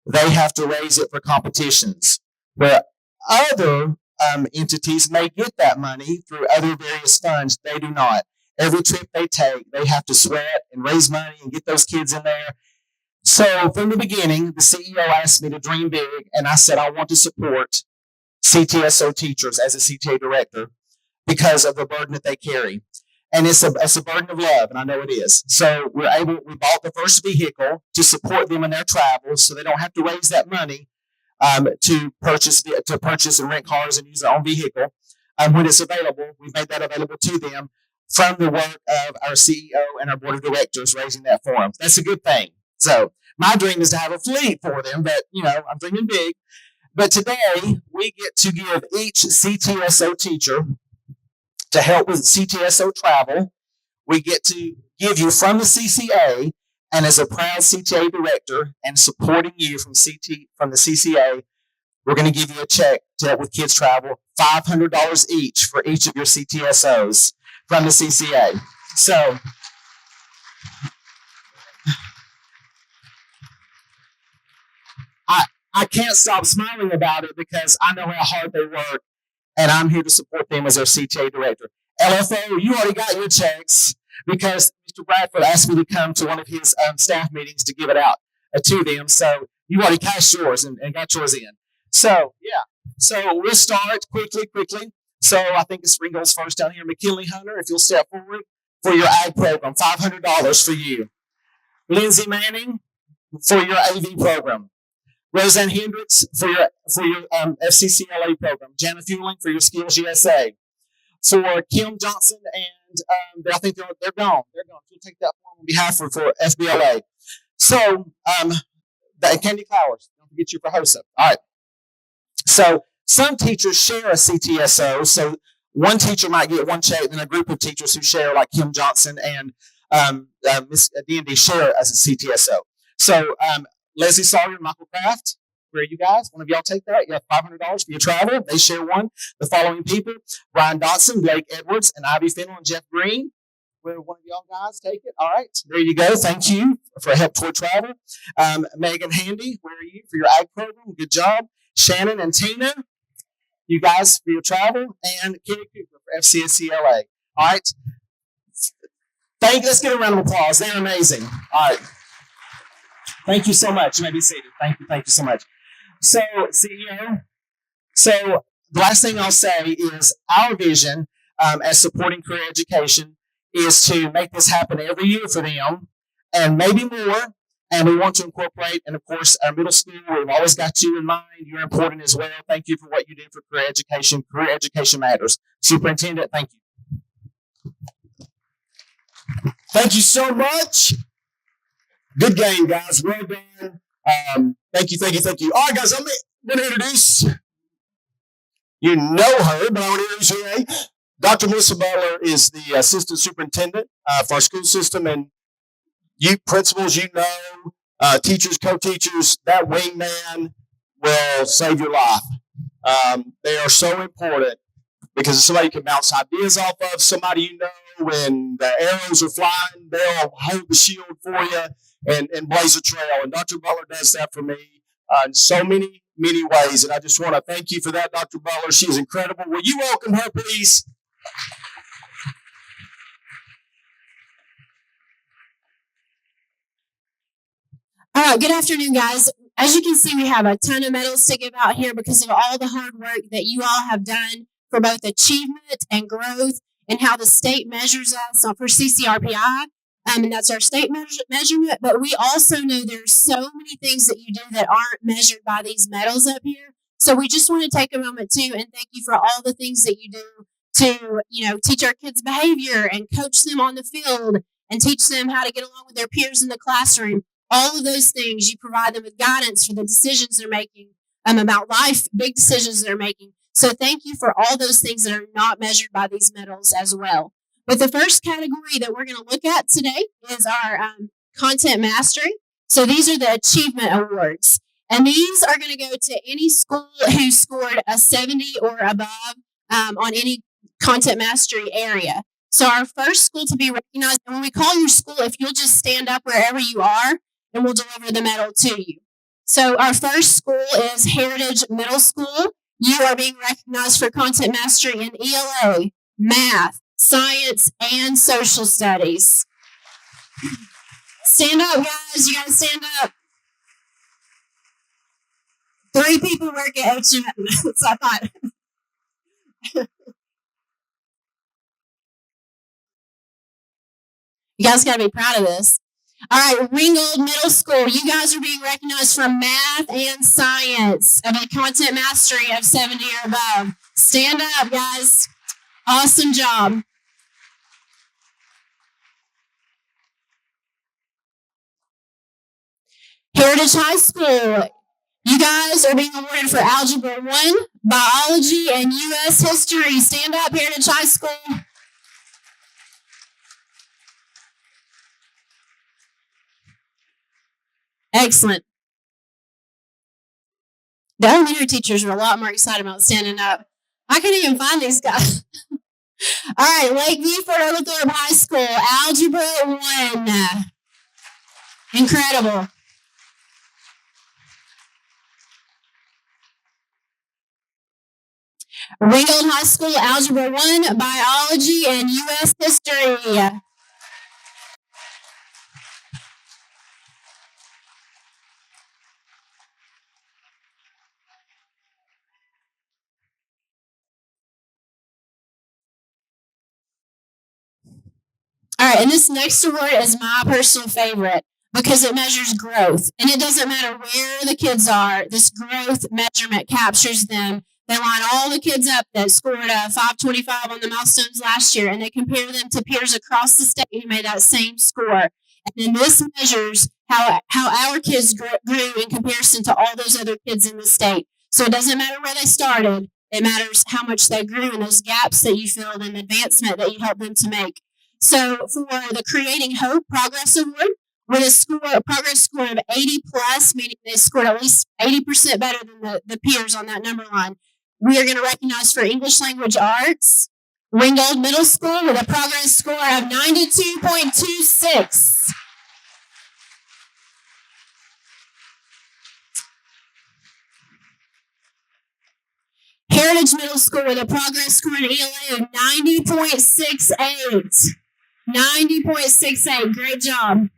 They have to raise it for competitions, where other entities may get that money through other various funds. They do not. Every trip they take, they have to sweat and raise money and get those kids in there. So from the beginning, the CEO asked me to dream big, and I said I want to support CTSO teachers as a CTA director because of the burden that they carry. And it's a burden of love, and I know it is. So we bought the first vehicle to support them in their travels, so they don't have to raise that money to purchase and rent cars and use their own vehicle. When it's available, we made that available to them. from the work of our CEO and our board of directors raising that for them. That's a good thing. So my dream is to have a fleet for them, but I'm dreaming big. But today we get to give each CTSO teacher to help with CTSO travel. We get to give you from the CCA, and as a proud CTA director and supporting you from the CCA, we're going to give you a check to help with kids travel, $500 each for each of your CTSOs from the CCA. So I can't stop smiling about it because I know how hard they work, and I'm here to support them as their CTA director. LFO, you already got your checks because Mr. Bradford asked me to come to one of his staff meetings to give it out to them. So you already cashed yours and got yours in. So, yeah. So we'll start quickly. So I think it's Ringgold's first down here. McKinley Hunter, if you'll step forward for your ag program, $500 for you. Lindsay Manning for your AV program. Roseanne Hendricks for your FCCLA program. Jana Fueling for your Skills USA. For Kim Johnson and I think they're gone. They're gone. You'll take that form on behalf for FBLA. So Candy Flowers. Don't forget you for HOSA. All right. So some teachers share a CTSO. So one teacher might get one check, then a group of teachers who share, like Kim Johnson and Miss D&D, share as a CTSO. So Leslie Sawyer and Michael Kraft, where are you guys? One of y'all take that. You have $500 for your travel. They share one. The following people: Brian Dotson, Blake Edwards, and Ivy Fennell and Jeff Green. Where one of y'all guys take it? All right. There you go. Thank you for help toward travel. Megan Handy, where are you for your ag program? Good job. Shannon and Tina, you guys for your travel. And Kenny Cooper for FCSCLA. All right. Let's give a round of applause. They're amazing. All right. Thank you so much. You may be seated. Thank you so much. So, CEO, the last thing I'll say is our vision as supporting career education is to make this happen every year for them and maybe more. And we want to incorporate, and of course, our middle school, we've always got you in mind. You're important as well. Thank you for what you do for career education. Career education matters. Superintendent, thank you. Thank you so much. Good game, guys. Well done. Thank you. All right, guys, I'm going to introduce, you know her, but I want to introduce her today. Dr. Melissa Butler is the assistant superintendent for our school system, and you principals, teachers, co-teachers, that wingman will save your life. They are so important because it's somebody you can bounce ideas off of, somebody when the arrows are flying, they'll hold the shield for you and blaze a trail. And Dr. Butler does that for me in so many ways. And I just want to thank you for that, Dr. Butler. She is incredible. Will you welcome her, please? All right, good afternoon, guys. As you can see, we have a ton of medals to give out here because of all the hard work that you all have done for both achievement and growth and how the state measures us for CCRPI. And that's our state measurement. But we also know there's so many things that you do that aren't measured by these medals up here. So we just want to take a moment too and thank you for all the things that you do to, teach our kids behavior and coach them on the field and teach them how to get along with their peers in the classroom. All of those things, you provide them with guidance for the decisions they're making about life, big decisions they're making. So thank you for all those things that are not measured by these medals as well. But the first category that we're going to look at today is our content mastery. So these are the achievement awards. And these are going to go to any school who scored a 70 or above on any content mastery area. So our first school to be recognized, and when we call your school, if you'll just stand up wherever you are, and we'll deliver the medal to you. So our first school is Heritage Middle School. You are being recognized for content mastery in ELA, math, science, and social studies. Stand up, guys. You got to stand up. 3 people work at HM. So I thought. You guys got to be proud of this. All right, Ringgold Middle School. You guys are being recognized for math and science of a content mastery of 70 or above. Stand up, guys. Awesome job. Heritage High School, you guys are being awarded for Algebra 1, Biology, and U.S. History. Stand up, Heritage High School. Excellent. The elementary teachers were a lot more excited about standing up. I couldn't even find these guys. All right, Lakeview Fort Oglethorpe High School, Algebra 1. Incredible. Ringgold High School, Algebra 1, Biology, and U.S. History. All right, and this next award is my personal favorite because it measures growth. And it doesn't matter where the kids are, this growth measurement captures them. They line all the kids up that scored a 525 on the milestones last year, and they compare them to peers across the state who made that same score. And then this measures how our kids grew in comparison to all those other kids in the state. So it doesn't matter where they started. It matters how much they grew and those gaps that you filled and the advancement that you helped them to make. So for the Creating Hope Progress Award, with a progress score of 80 plus, meaning they scored at least 80% better than the peers on that number line, we are going to recognize for English Language Arts, Ringgold Middle School with a progress score of 92.26. Heritage Middle School with a progress score in ELA of 90.68. 90.68. Great job.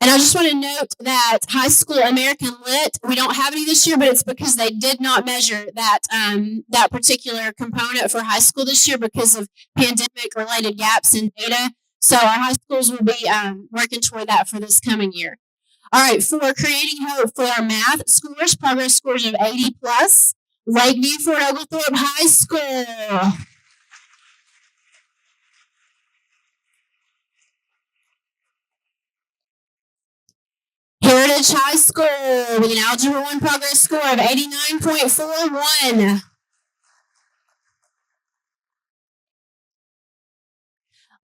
And I just want to note that High School American Lit, we don't have any this year, but it's because they did not measure that that particular component for high school this year because of pandemic-related gaps in data. So our high schools will be working toward that for this coming year. All right, for Creating Hope, for our math scores, progress scores of 80 plus, Lakeview Fort Oglethorpe High School. Heritage High School with an Algebra 1 progress score of 89.41.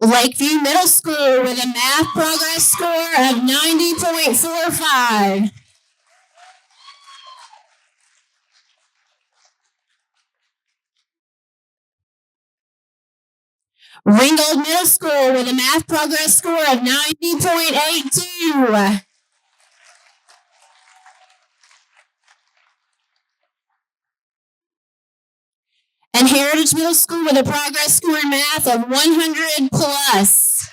Lakeview Middle School with a math progress score of 90.45. Ringgold Middle School with a math progress score of 90.82. And Heritage Middle School with a progress score in math of 100 plus.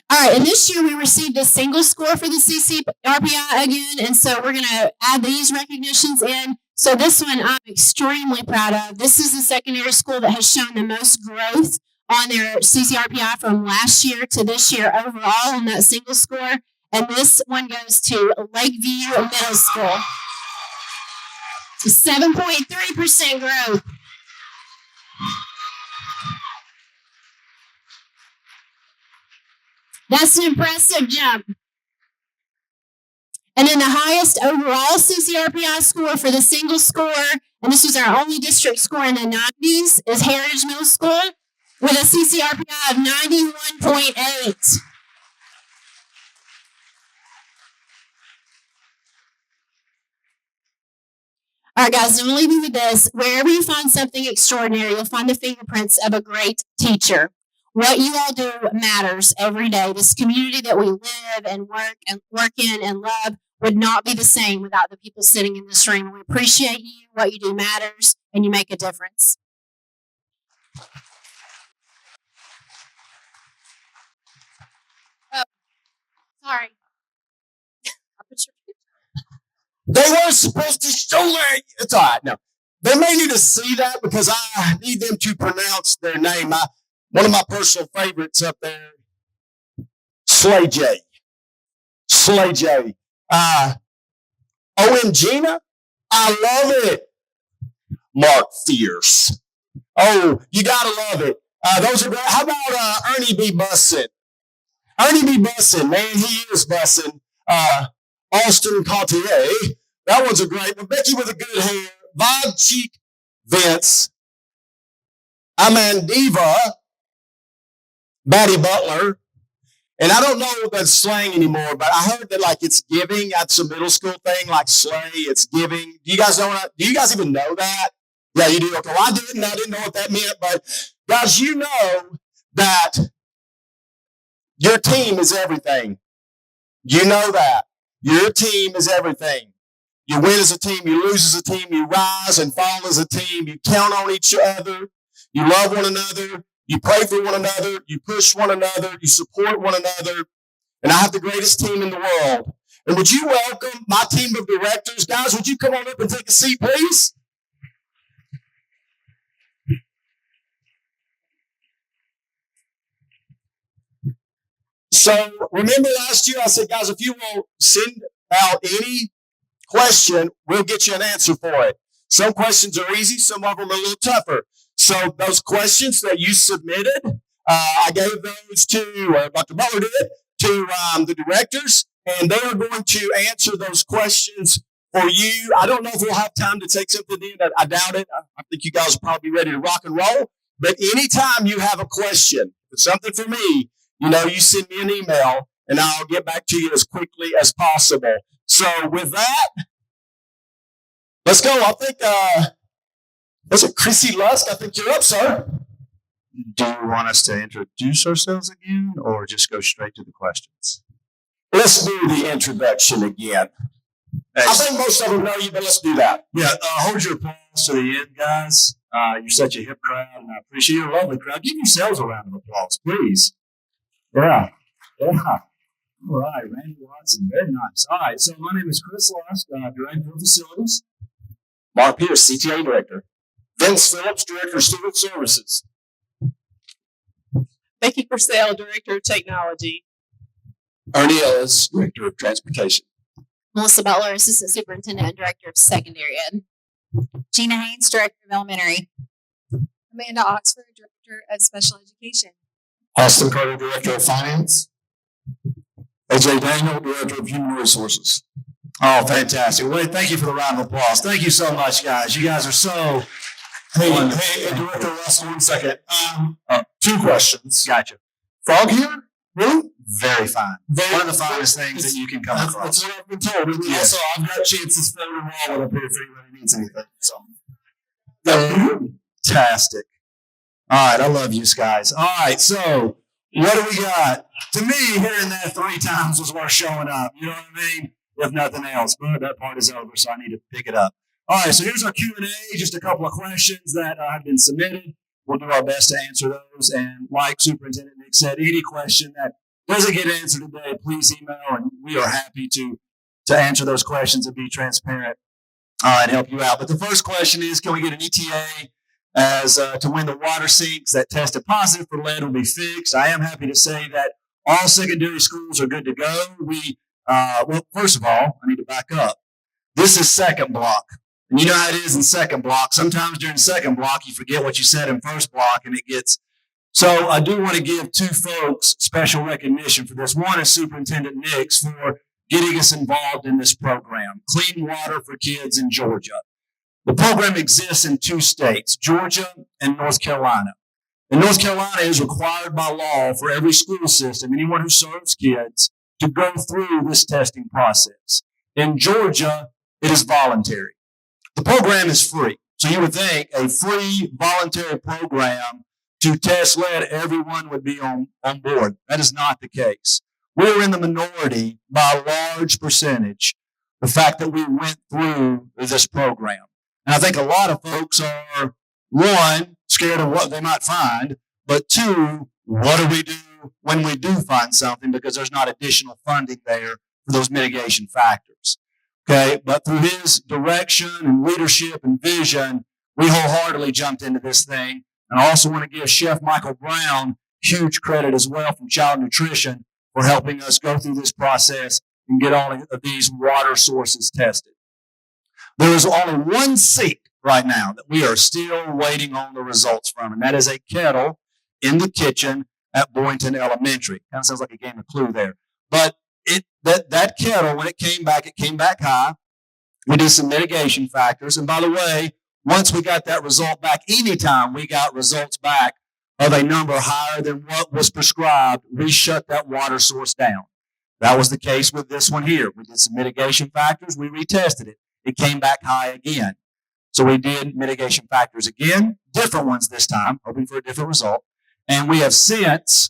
All right, and this year we received a single score for the CCRPI again, and so we're going to add these recognitions in. So this one I'm extremely proud of. This is the secondary school that has shown the most growth on their CCRPI from last year to this year overall on that single score. And this one goes to Lakeview Middle School. 7.3% growth. That's an impressive jump. And then the highest overall CCRPI score for the single score, and this was our only district score in the 90s, is Heritage Middle School with a CCRPI of 91.8. All right, guys, I'm going to leave you with this. Wherever you find something extraordinary, you'll find the fingerprints of a great teacher. What you all do matters every day. This community that we live and work in and love would not be the same without the people sitting in this room. We appreciate you. What you do matters, and you make a difference. Oh, sorry. They weren't supposed to show that. It's all right. No, they may need to see that because I need them to pronounce their name. One of my personal favorites up there, Slay J. Slay J. OMGina, I love it. Mark Fierce. Oh, you gotta love it. Those are great. How about Ernie B. Bussin? Ernie B. Bussin, man, he is bussin'. Austin Cartier. That one's a great one. Becky with a good hair. Vibe Cheek Vince. Amandiva. Batty Butler. And I don't know that's slang anymore, but I heard that like it's giving. That's a middle school thing, like slay, it's giving. Do you guys even know that? Yeah, you do. Okay, well, I didn't know what that meant, but guys, you know that your team is everything. You know that. Your team is everything. You win as a team, you lose as a team, you rise and fall as a team, you count on each other, you love one another, you pray for one another, you push one another, you support one another, and I have the greatest team in the world. And would you welcome my team of directors? Guys, would you come on up and take a seat, please? So remember last year I said, guys, if you will send out any question, we'll get you an answer for it. Some questions are easy, some of them are a little tougher. So those questions that you submitted, I gave those to, Dr. Butler did, to the directors, and they are going to answer those questions for you. I don't know if we'll have time to take something in. I doubt it. I think you guys will probably be ready to rock and roll. But anytime you have a question, it's something for me, you send me an email, and I'll get back to you as quickly as possible. So with that, let's go. I think, was it Chrissy Lusk? I think you're up, sir. Do you want us to introduce ourselves again or just go straight to the questions? Let's do the introduction again. I think most of them know you, but let's do that. Yeah, hold your applause to the end, guys. You're such a hip crowd, and I appreciate your lovely crowd. Give yourselves a round of applause, please. Yeah. All right, Randy Watson, very nice. All right, so my name is Chris Lusk, Director of Facilities. Mark Pierce, CTA Director. Vince Phillips, Director of Student Services. Becky Purcell, Director of Technology. Ernie Ellis, Director of Transportation. Melissa Butler, Assistant Superintendent and Director of Secondary Ed. Gina Haynes, Director of Elementary. Amanda Oxford, Director of Special Education. Austin Carter, Director of Finance. AJ Daniel, Director of Human Resources. Oh, fantastic. Well, thank you for the round of applause. Thank you so much, guys. You guys are so wonderful. Hey, Director Russell, 1 second. 2 questions. Gotcha. Frog here? Really? Very fine. One of the finest things that you can come across. That's what I've been told. And Yes. also, I've got chances floating around up here if anybody needs anything. So. Fantastic. All right, I love you guys. All right, so what do we got? To me, hearing that 3 times was worth showing up. You know what I mean? If nothing else, but that part is over, so I need to pick it up. All right, so here's our Q&A, just a couple of questions that have been submitted. We'll do our best to answer those. And like Superintendent Nick said, any question that doesn't get answered today, please email, and we are happy to answer those questions and be transparent and help you out. But the first question is, can we get an ETA as to when the water sinks that tested positive for lead will be fixed? I am happy to say that all secondary schools are good to go. Well, first of all, I need to back up. This is second block. And you know how it is in second block. Sometimes during second block, you forget what you said in first block, and it gets. So I do want to give 2 folks special recognition for this. One is Superintendent Nix for getting us involved in this program, Clean Water for Kids in Georgia. The program exists in 2 states, Georgia and North Carolina. And North Carolina is required by law for every school system, anyone who serves kids, to go through this testing process. In Georgia, it is voluntary. The program is free. So you would think a free voluntary program to test lead, everyone would be on board. That is not the case. We're in the minority by a large percentage, the fact that we went through this program. And I think a lot of folks are, 1, scared of what they might find, but 2, what do we do when we do find something, because there's not additional funding there for those mitigation factors. Okay, but through his direction and leadership and vision, we wholeheartedly jumped into this thing. And I also want to give Chef Michael Brown huge credit as well from Child Nutrition for helping us go through this process and get all of these water sources tested. There is only 1 sink right now that we are still waiting on the results from, and that is a kettle in the kitchen at Boynton Elementary. Kind of sounds like a game of Clue there. But that kettle, when it came back high. We did some mitigation factors. And by the way, once we got that result back, anytime we got results back of a number higher than what was prescribed, we shut that water source down. That was the case with this one here. We did some mitigation factors. We retested it. It came back high again. So we did mitigation factors again, different ones this time, hoping for a different result. And we have since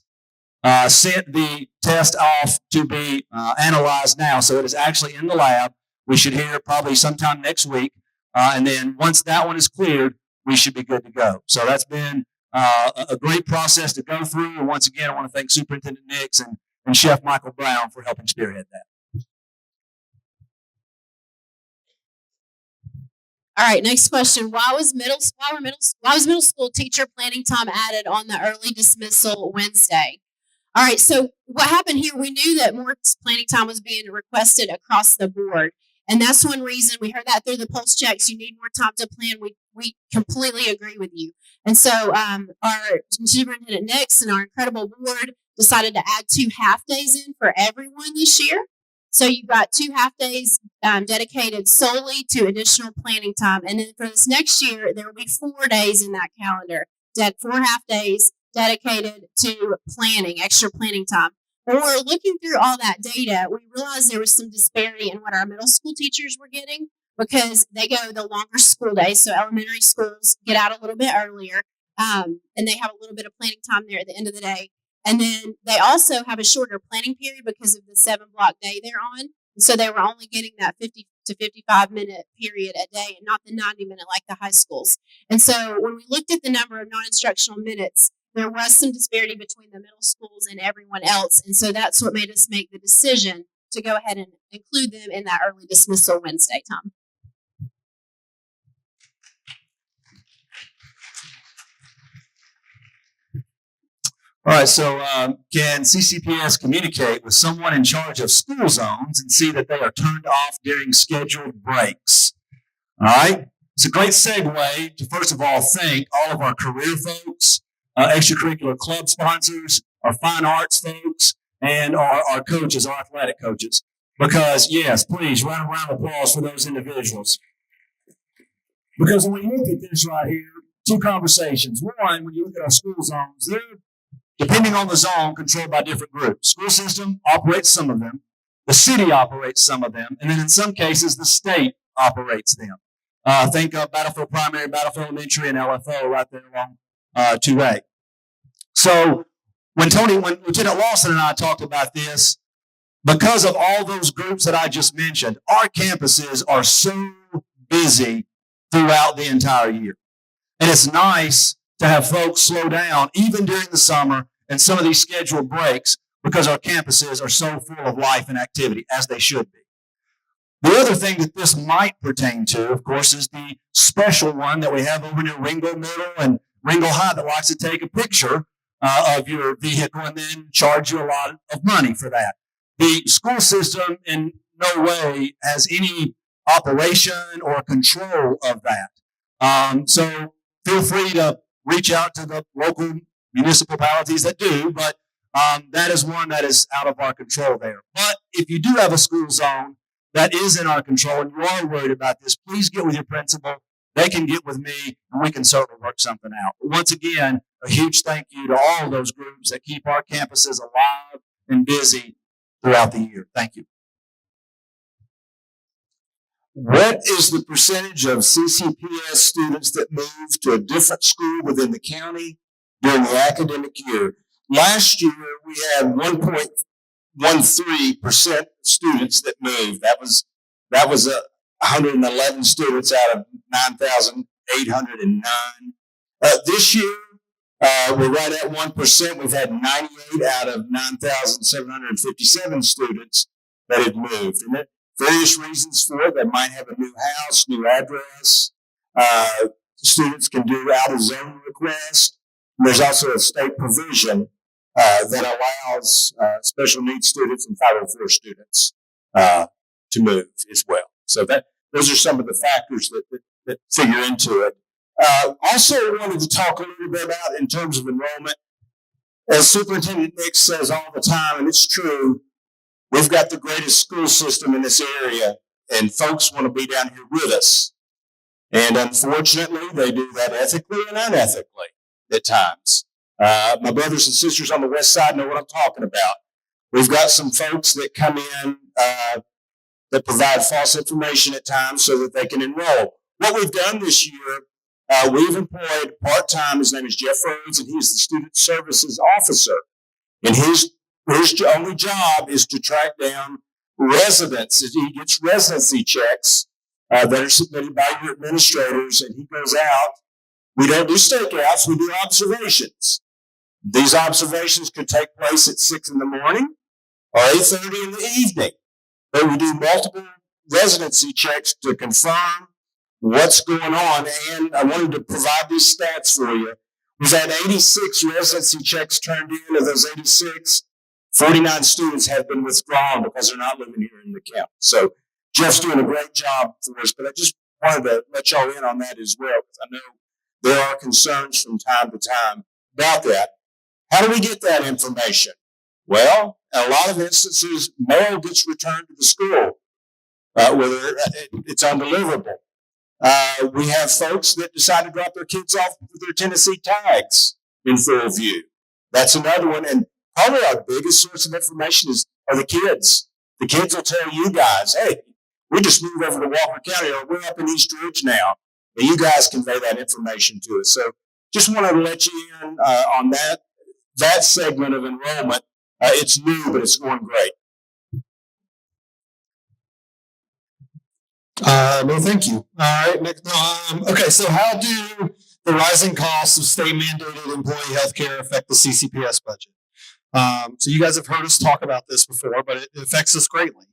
sent the test off to be analyzed now. So it is actually in the lab. We should hear probably sometime next week. And then once that one is cleared, we should be good to go. So that's been a great process to go through. And once again, I want to thank Superintendent Nix and Chef Michael Brown for helping spearhead that. All right, next question. Why was middle school teacher planning time added on the early dismissal Wednesday? All right, so what happened here, we knew that more planning time was being requested across the board. And that's one reason we heard that through the pulse checks. You need more time to plan. We completely agree with you. And so our Superintendent Nix and our incredible board decided to add 2 half days in for everyone this year. So you've got 2 half days dedicated solely to additional planning time. And then for this next year, there will be 4 days in that calendar, 4 half days dedicated to planning, extra planning time. When we're looking through all that data, we realized there was some disparity in what our middle school teachers were getting because they go the longer school days. So elementary schools get out a little bit earlier, and they have a little bit of planning time there at the end of the day. And then they also have a shorter planning period because of the 7-block day they're on. And so they were only getting that 50 to 55-minute period a day and not the 90-minute like the high schools. And so when we looked at the number of non-instructional minutes, there was some disparity between the middle schools and everyone else. And so that's what made us make the decision to go ahead and include them in that early dismissal Wednesday time. All right, so can CCPS communicate with someone in charge of school zones and see that they are turned off during scheduled breaks? All right, it's a great segue to first of all thank all of our career folks, extracurricular club sponsors, our fine arts folks, and our coaches, our athletic coaches. Because, yes, please, round of applause for those individuals. Because when we look at this right here, 2 conversations. One, when you look at our school zones, they're, depending on the zone, controlled by different groups. School system operates some of them. The city operates some of them. And then in some cases, the state operates them. Think of Battlefield Primary, Battlefield Elementary, and LFO right there along 2A. So when Lieutenant Lawson and I talked about this, because of all those groups that I just mentioned, our campuses are so busy throughout the entire year. And it's nice to have folks slow down even during the summer and some of these scheduled breaks because our campuses are so full of life and activity, as they should be. The other thing that this might pertain to, of course, is the special one that we have over near Ringo Middle and Ringo High that likes to take a picture of your vehicle and then charge you a lot of money for that. The school system in no way has any operation or control of that. So feel free to reach out to the local municipalities that do, but that is one that is out of our control there. But if you do have a school zone that is in our control and you are worried about this, please get with your principal. They can get with me, and we can certainly work something out. But once again, a huge thank you to all those groups that keep our campuses alive and busy throughout the year. Thank you. What is the percentage of CCPS students that move to a different school within the county during the academic year? Last year, we had 1.13% students that moved. That was 111 students out of 9,809. This year, we're right at 1%. We've had 98 out of 9,757 students that have moved. And there various reasons for it. They might have a new house, new address. Students can do out-of-zone requests. And there's also a state provision that allows special needs students and 504 students to move as well. So those are some of the factors that that figure into it. Also wanted to talk a little bit about in terms of enrollment. As Superintendent Nick says all the time, and it's true, we've got the greatest school system in this area, and folks want to be down here with us. And unfortunately, they do that ethically and unethically at times. My brothers and sisters on the west side know what I'm talking about. We've got some folks that come in that provide false information at times so that they can enroll. What we've done this year, we've employed part-time, his name is Jeff Rhodes, and he's the student services officer. And his only job is to track down residents. He gets residency checks that are submitted by your administrators, and he goes out. We don't do stakeouts, we do observations. These observations could take place at 6 in the morning or 8:30 in the evening. But we do multiple residency checks to confirm what's going on. And I wanted to provide these stats for you. We've had 86 residency checks turned in. Of those 86, 49 students have been withdrawn because they're not living here in the county. So Jeff's doing a great job for us, but I just wanted to let y'all in on that as well, because I know there are concerns from time to time about that. How do we get that information? Well, in a lot of instances, mail gets returned to the school, whether it's undeliverable. We have folks that decide to drop their kids off with their Tennessee tags in full view. That's another one. And probably our biggest source of information are the kids. The kids will tell you guys, hey, we just moved over to Walker County, or we're up in East Ridge now. And you guys convey that information to us. So just wanted to let you in on that segment of enrollment. It's new, but it's going great. No, thank you. All right, Nick. Okay, so how do the rising costs of state-mandated employee health care affect the CCPS budget? So you guys have heard us talk about this before, but it affects us greatly.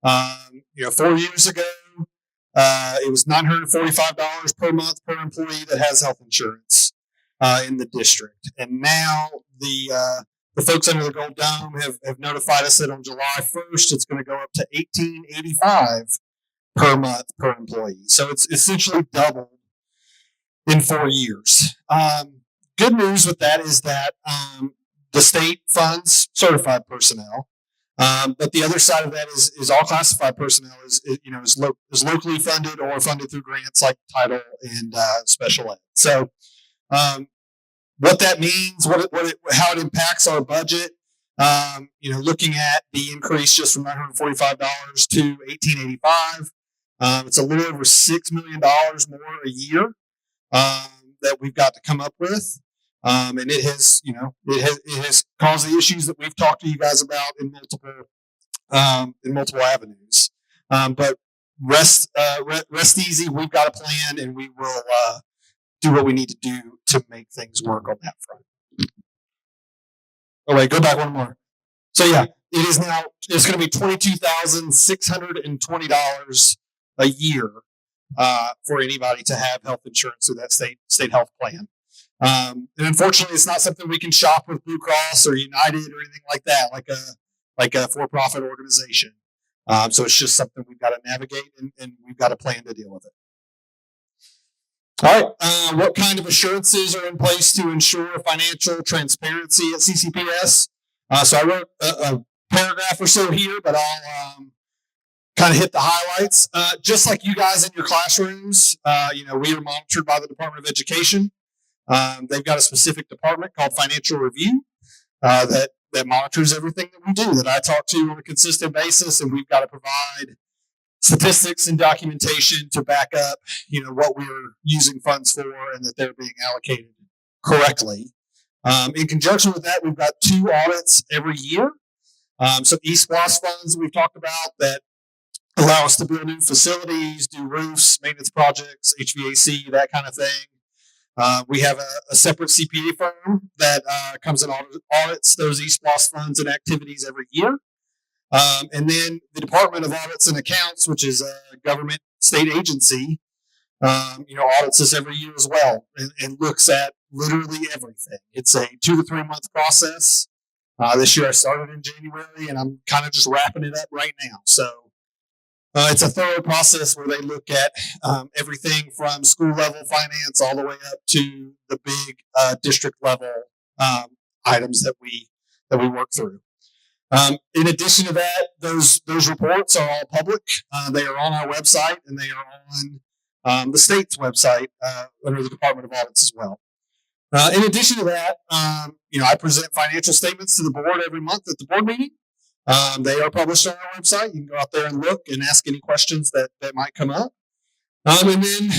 4 years ago, it was $945 per month per employee that has health insurance in the district, and now the folks under the Gold Dome have notified us that on July 1st, it's going to go up to $1,885 per month per employee. So it's essentially doubled in 4 years. Good news with that is that the state funds certified personnel, but the other side of that is all classified personnel is locally funded or funded through grants like Title and Special Ed. So what that means, how it impacts our budget, looking at the increase just from $945 to $1,885, it's a little over $6 million more a year that we've got to come up with, and it has caused the issues that we've talked to you guys about in multiple avenues. But rest easy. We've got a plan, and we will do what we need to do to make things work on that front. Oh wait, go back one more. So yeah, it's going to be $22,620 a year for anybody to have health insurance through that state health plan. And unfortunately, it's not something we can shop with Blue Cross or United or anything like that, like a for-profit organization. So it's just something we've got to navigate, and we've got a plan to deal with it. All right. What kind of assurances are in place to ensure financial transparency at CCPS? So I wrote a paragraph or so here, but I'll kind of hit the highlights. Just like you guys in your classrooms, we are monitored by the Department of Education. They've got a specific department called Financial Review that monitors everything that we do, that I talk to on a consistent basis, and we've got to provide statistics and documentation to back up, what we're using funds for and that they're being allocated correctly. In conjunction with that, we've got 2 audits every year. Some eSPLOS funds we've talked about that allow us to build new facilities, do roofs, maintenance projects, HVAC, that kind of thing. We have a separate CPA firm that comes and audits those eSPLOS funds and activities every year. And then the Department of Audits and Accounts, which is a government state agency, audits us every year as well and looks at literally everything. It's a 2 to 3 month process. This year I started in January, and I'm kind of just wrapping it up right now. So It's a thorough process where they look at everything from school level finance all the way up to the big district level items that we work through. In addition to that, those reports are all public. They are on our website, and they are on the state's website under the Department of Audits as well. In addition to that, I present financial statements to the board every month at the board meeting. They are published on our website. You can go out there and look and ask any questions that might come up. And then,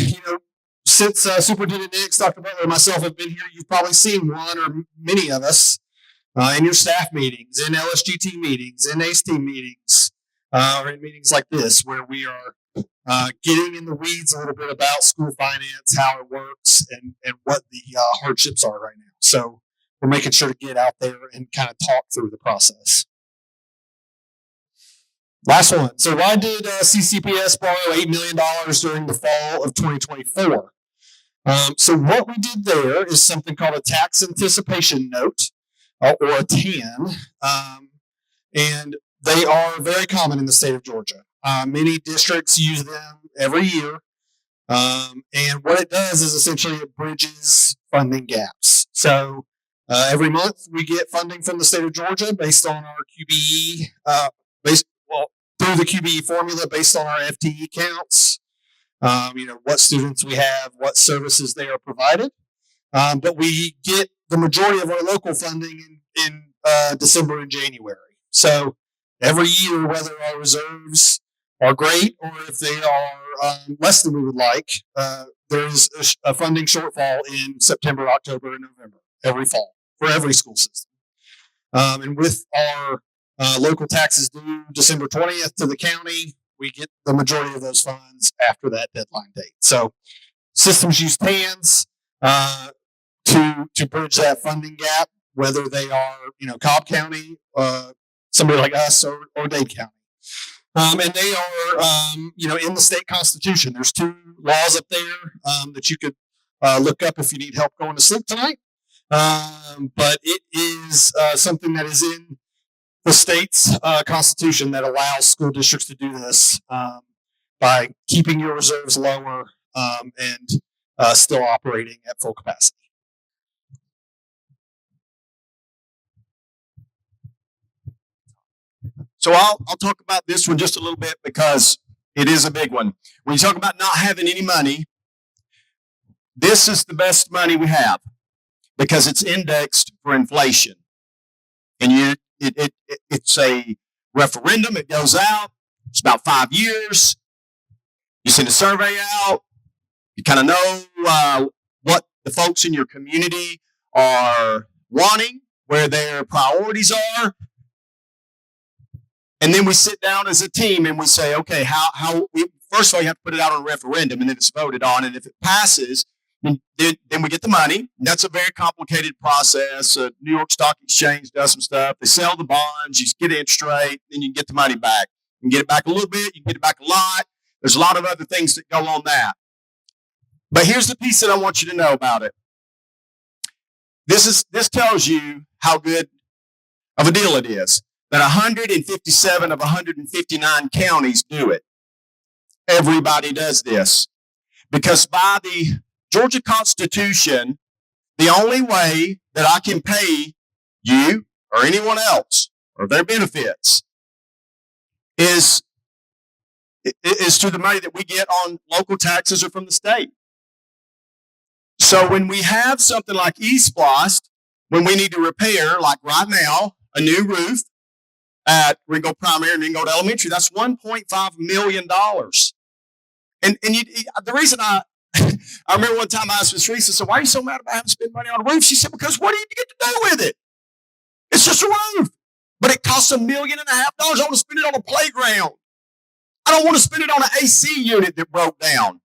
since Superintendent Nix, Dr. Butler, and myself have been here, you've probably seen one or many of us in your staff meetings, in LSGT meetings, in ACE team meetings, or in meetings like this, where we are getting in the weeds a little bit about school finance, how it works, and what the hardships are right now. So we're making sure to get out there and kind of talk through the process. Last one. So why did CCPS borrow $8 million during the fall of 2024? So what we did there is something called a tax anticipation note, or a TAN, and they are very common in the state of Georgia. Many districts use them every year, and what it does is essentially it bridges funding gaps. So every month we get funding from the state of Georgia based on our QBE, through the QBE formula based on our FTE counts, what students we have, what services they are provided. But we get the majority of our local funding in December and January. So every year, whether our reserves are great or if they are less than we would like, there's a funding shortfall in September, October, and November every fall for every school system. And with our local taxes due December 20th to the county, we get the majority of those funds after that deadline date. So systems use TANs to bridge that funding gap, whether they are, Cobb County, somebody like us, or Dade County. And they are, in the state constitution. There's 2 laws up there that you could look up if you need help going to sleep tonight. But it is something that is in the state's constitution that allows school districts to do this by keeping your reserves lower and still operating at full capacity. So I'll talk about this one just a little bit because it is a big one. When you talk about not having any money, this is the best money we have because it's indexed for inflation. And it's a referendum. It goes out. It's about 5 years. You send a survey out. You kind of know what the folks in your community are wanting, where their priorities are. And then we sit down as a team and we say, okay, first of all, you have to put it out on a referendum and then it's voted on. And if it passes, then we get the money. And that's a very complicated process. New York Stock Exchange does some stuff. They sell the bonds, you get interest rate, then you can get the money back. You can get it back a little bit, you can get it back a lot. There's a lot of other things that go on that. But here's the piece that I want you to know about it. This tells you how good of a deal it is. That 157 of 159 counties do it. Everybody does this. Because by the Georgia Constitution, the only way that I can pay you or anyone else or their benefits is through the money that we get on local taxes or from the state. So when we have something like eSplost, when we need to repair, like right now, a new roof at Ringo Primary and Ringo Elementary, that's $1.5 million. And the reason I remember one time I asked Miss Reese, I said, why are you so mad about having to spend money on a roof? She said, because what do you get to do with it? It's just a roof. But it costs $1.5 million. I want to spend it on a playground. I don't want to spend it on an AC unit that broke down.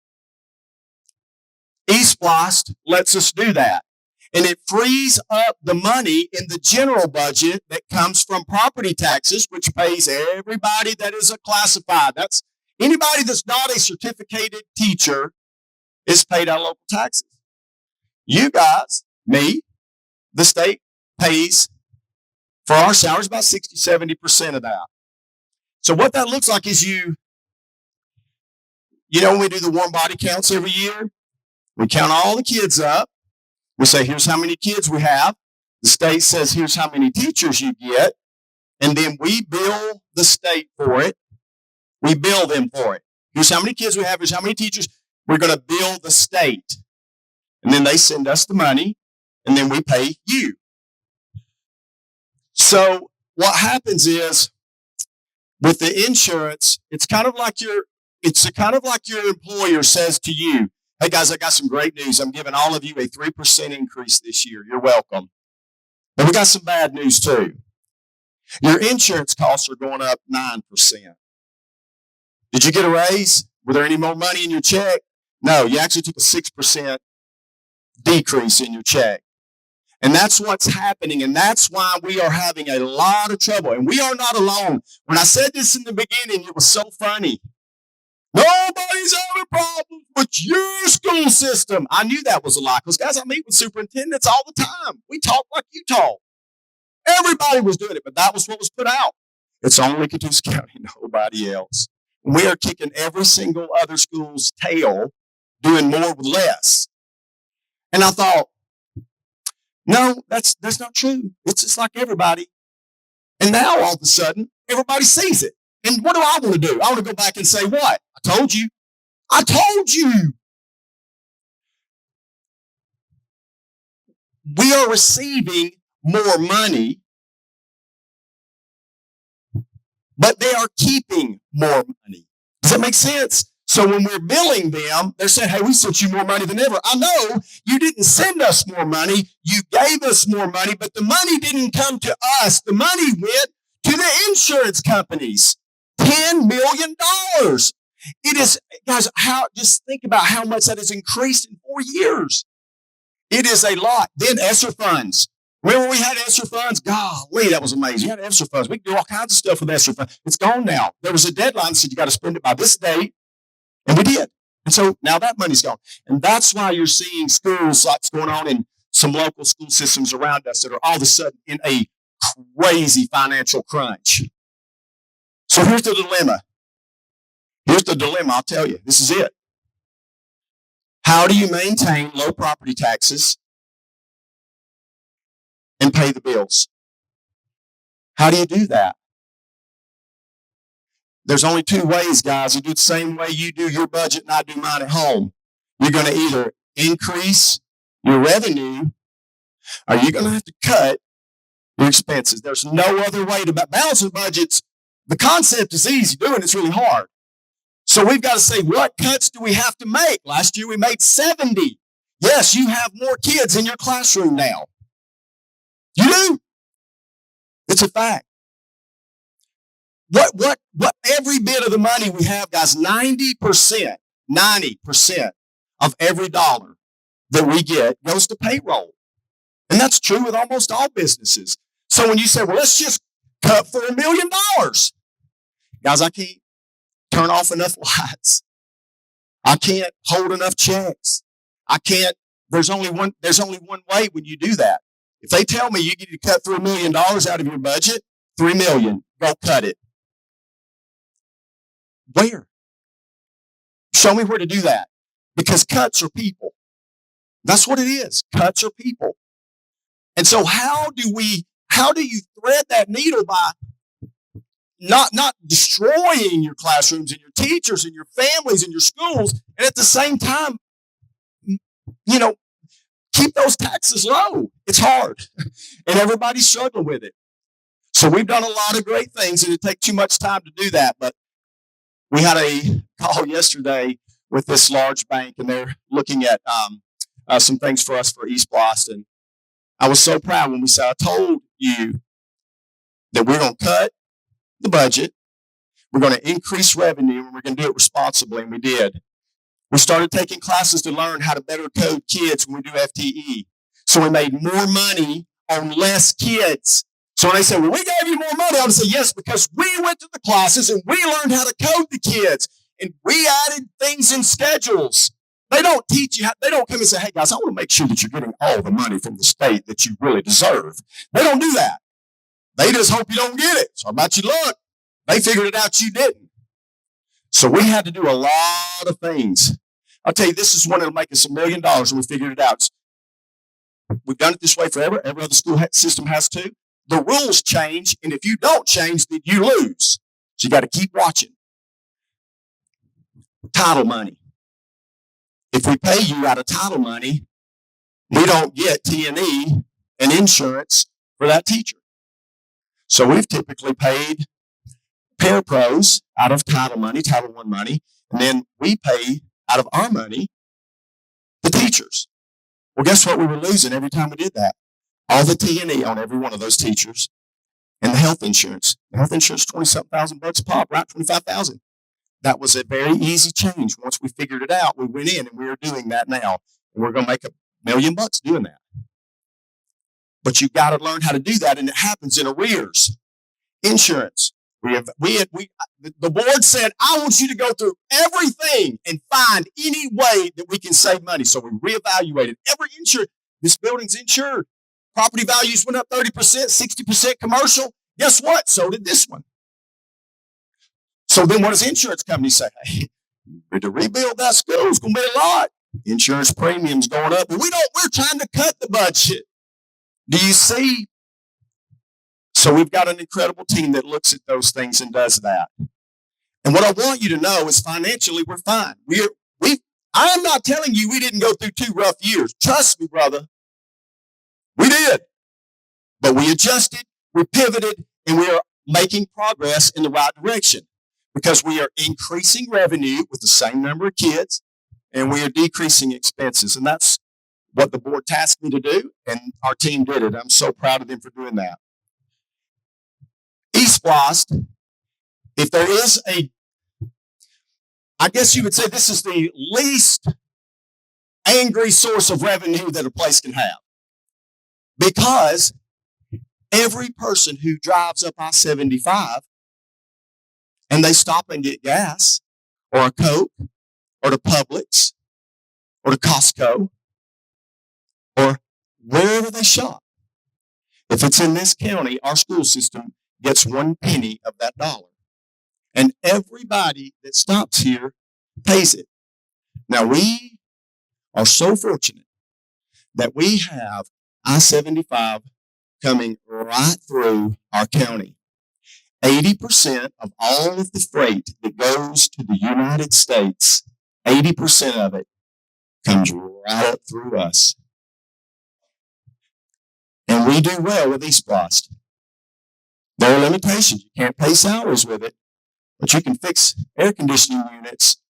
eSplost lets us do that. And it frees up the money in the general budget that comes from property taxes, which pays everybody that is a classified. That's anybody that's not a certificated teacher is paid out of local taxes. You guys, me, the state pays for our salaries about 60, 70% of that. So what that looks like is you You know, when we do the warm body counts every year, we count all the kids up. We say, here's how many kids we have. The state says, here's how many teachers you get. And then we bill the state for it. We bill them for it. Here's how many kids we have. Here's how many teachers. We're going to bill the state. And then they send us the money, and then we pay you. So what happens is, with the insurance, it's kind of like your employer says to you, hey guys, I got some great news. I'm giving all of you a 3% increase this year. You're welcome. But we got some bad news too. Your insurance costs are going up 9%. Did you get a raise? Were there any more money in your check? No, you actually took a 6% decrease in your check. And that's what's happening. And that's why we are having a lot of trouble. And we are not alone. When I said this in the beginning, it was so funny. Nobody's having problems with your school system. I knew that was a lie because, guys, I meet with superintendents all the time. We talk like you talk. Everybody was doing it, but that was what was put out. It's only Catoosa County, nobody else. We are kicking every single other school's tail, doing more with less. And I thought, no, that's not true. It's just like everybody. And now all of a sudden, everybody sees it. And what do I want to do? I want to go back and say what? I told you. I told you. We are receiving more money, but they are keeping more money. Does that make sense? So when we're billing them, they're saying, hey, we sent you more money than ever. I know you didn't send us more money. You gave us more money, but the money didn't come to us. The money went to the insurance companies. $10 million. It is, guys, just think about how much that has increased in 4 years. It is a lot. Then ESSER funds. Remember we had ESSER funds? Golly, that was amazing. You had ESSER funds. We could do all kinds of stuff with ESSER funds. It's gone now. There was a deadline that said you got to spend it by this date, and we did. And so now that money's gone. And that's why you're seeing schools like what's going on in some local school systems around us that are all of a sudden in a crazy financial crunch. So here's the dilemma. Here's the dilemma, I'll tell you. This is it. How do you maintain low property taxes and pay the bills? How do you do that? There's only two ways, guys. You do it the same way you do your budget and I do mine at home. You're going to either increase your revenue or you're going to have to cut your expenses. There's no other way to balance the budgets. The concept is easy. Doing it's really hard. So we've got to say, what cuts do we have to make? Last year we made 70. Yes, you have more kids in your classroom now. You do. It's a fact. What every bit of the money we have, guys, 90% of every dollar that we get goes to payroll. And that's true with almost all businesses. So when you say, well, let's just cut for $1 million. Guys, I can't turn off enough lights. I can't hold enough checks. I can't, there's only one way when you do that. If they tell me you get to cut $3 million out of your budget, $3 million, go cut it. Where? Show me where to do that. Because cuts are people. That's what it is. Cuts are people. And so how do you thread that needle by not destroying your classrooms and your teachers and your families and your schools, and at the same time, keep those taxes low? It's hard. And everybody's struggling with it. So we've done a lot of great things, and it takes too much time to do that. But we had a call yesterday with this large bank, and they're looking at some things for us for East Boston. I was so proud when we said, I told you that we're going to cut the budget, we're going to increase revenue, and we're going to do it responsibly, and we did. We started taking classes to learn how to better code kids when we do FTE. So we made more money on less kids. So when they say, well, we gave you more money, I would say, yes, because we went to the classes and we learned how to code the kids, and we added things in schedules. They don't teach you they don't come and say, hey guys, I want to make sure that you're getting all the money from the state that you really deserve. They don't do that. They just hope you don't get it. So how about you look? They figured it out, you didn't. So we had to do a lot of things. I'll tell you, this is one that'll make us $1 million when we figured it out. We've done it this way forever. Every other school system has to. The rules change, and if you don't change, then you lose. So you got to keep watching. Title money. If we pay you out of title money, we don't get T&E and insurance for that teacher. So we've typically paid parapros out of title money, Title I money, and then we pay out of our money the teachers. Well, guess what we were losing every time we did that? All the T&E on every one of those teachers and the health insurance. The health insurance, $20-something thousand a pop, right? $25,000. That was a very easy change. Once we figured it out, we went in and we are doing that now. And we're going to make $1 million doing that. But you've got to learn how to do that, and it happens in arrears. Insurance. The board said, I want you to go through everything and find any way that we can save money. So we reevaluated every insurance. This building's insured. Property values went up 30%, 60% commercial. Guess what? So did this one. So then what does the insurance company say? Hey, to rebuild that school is going to be a lot. Insurance premiums going up. But we're trying to cut the budget. Do you see? So we've got an incredible team that looks at those things and does that. And what I want you to know is financially we're fine. I am not telling you we didn't go through 2 rough years. Trust me, brother. We did. But we adjusted, we pivoted, and we are making progress in the right direction because we are increasing revenue with the same number of kids and we are decreasing expenses. And that's what the board tasked me to do, and our team did it. I'm so proud of them for doing that. eSplost, if there is I guess you would say this is the least angry source of revenue that a place can have. Because every person who drives up I-75 and they stop and get gas or a Coke or to Publix or to Costco or wherever they shop, if it's in this county, our school system gets 1 penny of that dollar. And everybody that stops here pays it. Now, we are so fortunate that we have I-75 coming right through our county. 80% of all of the freight that goes to the United States, 80% of it comes right up through us. And we do well with eSplost. There are limitations. You can't pay salaries with it, but you can fix air conditioning units.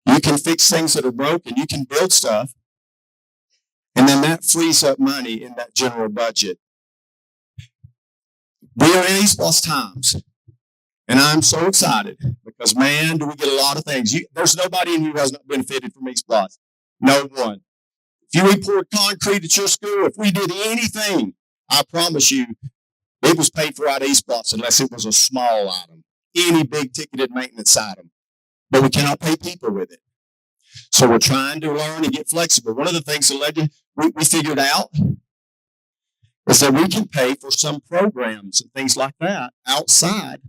You can fix things that are broken. You can build stuff. And then that frees up money in that general budget. We are in eSplost times. And I'm so excited because, man, do we get a lot of things. There's nobody in here who has not benefited from eSplost. No one. If you poured concrete at your school, if we did anything, I promise you, it was paid for out of eSplost unless it was a small item, any big ticketed maintenance item. But we cannot pay people with it. So we're trying to learn and get flexible. One of the things that led to we figured out is that we can pay for some programs and things like that outside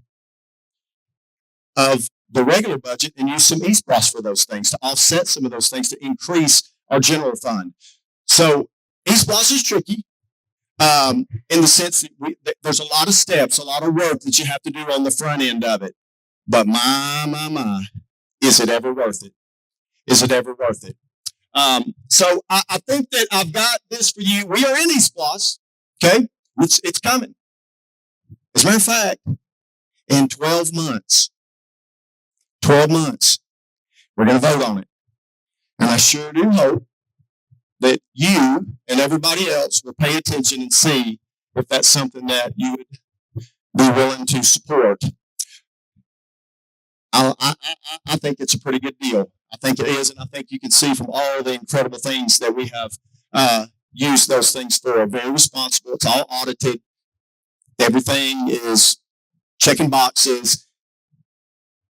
of the regular budget and use some eSplost for those things to offset some of those things to increase our general fund. So eSplost is tricky in the sense that there's a lot of steps, a lot of work that you have to do on the front end of it. But my, is it ever worth it? Is it ever worth it? So I think that I've got this for you. We are in eSplost, okay? It's coming. As a matter of fact, in 12 months, we're going to vote on it. And I sure do hope that you and everybody else will pay attention and see if that's something that you would be willing to support. I think it's a pretty good deal. I think it is, and I think you can see from all the incredible things that we have used those things for. Very responsible. It's all audited. Everything is checking boxes,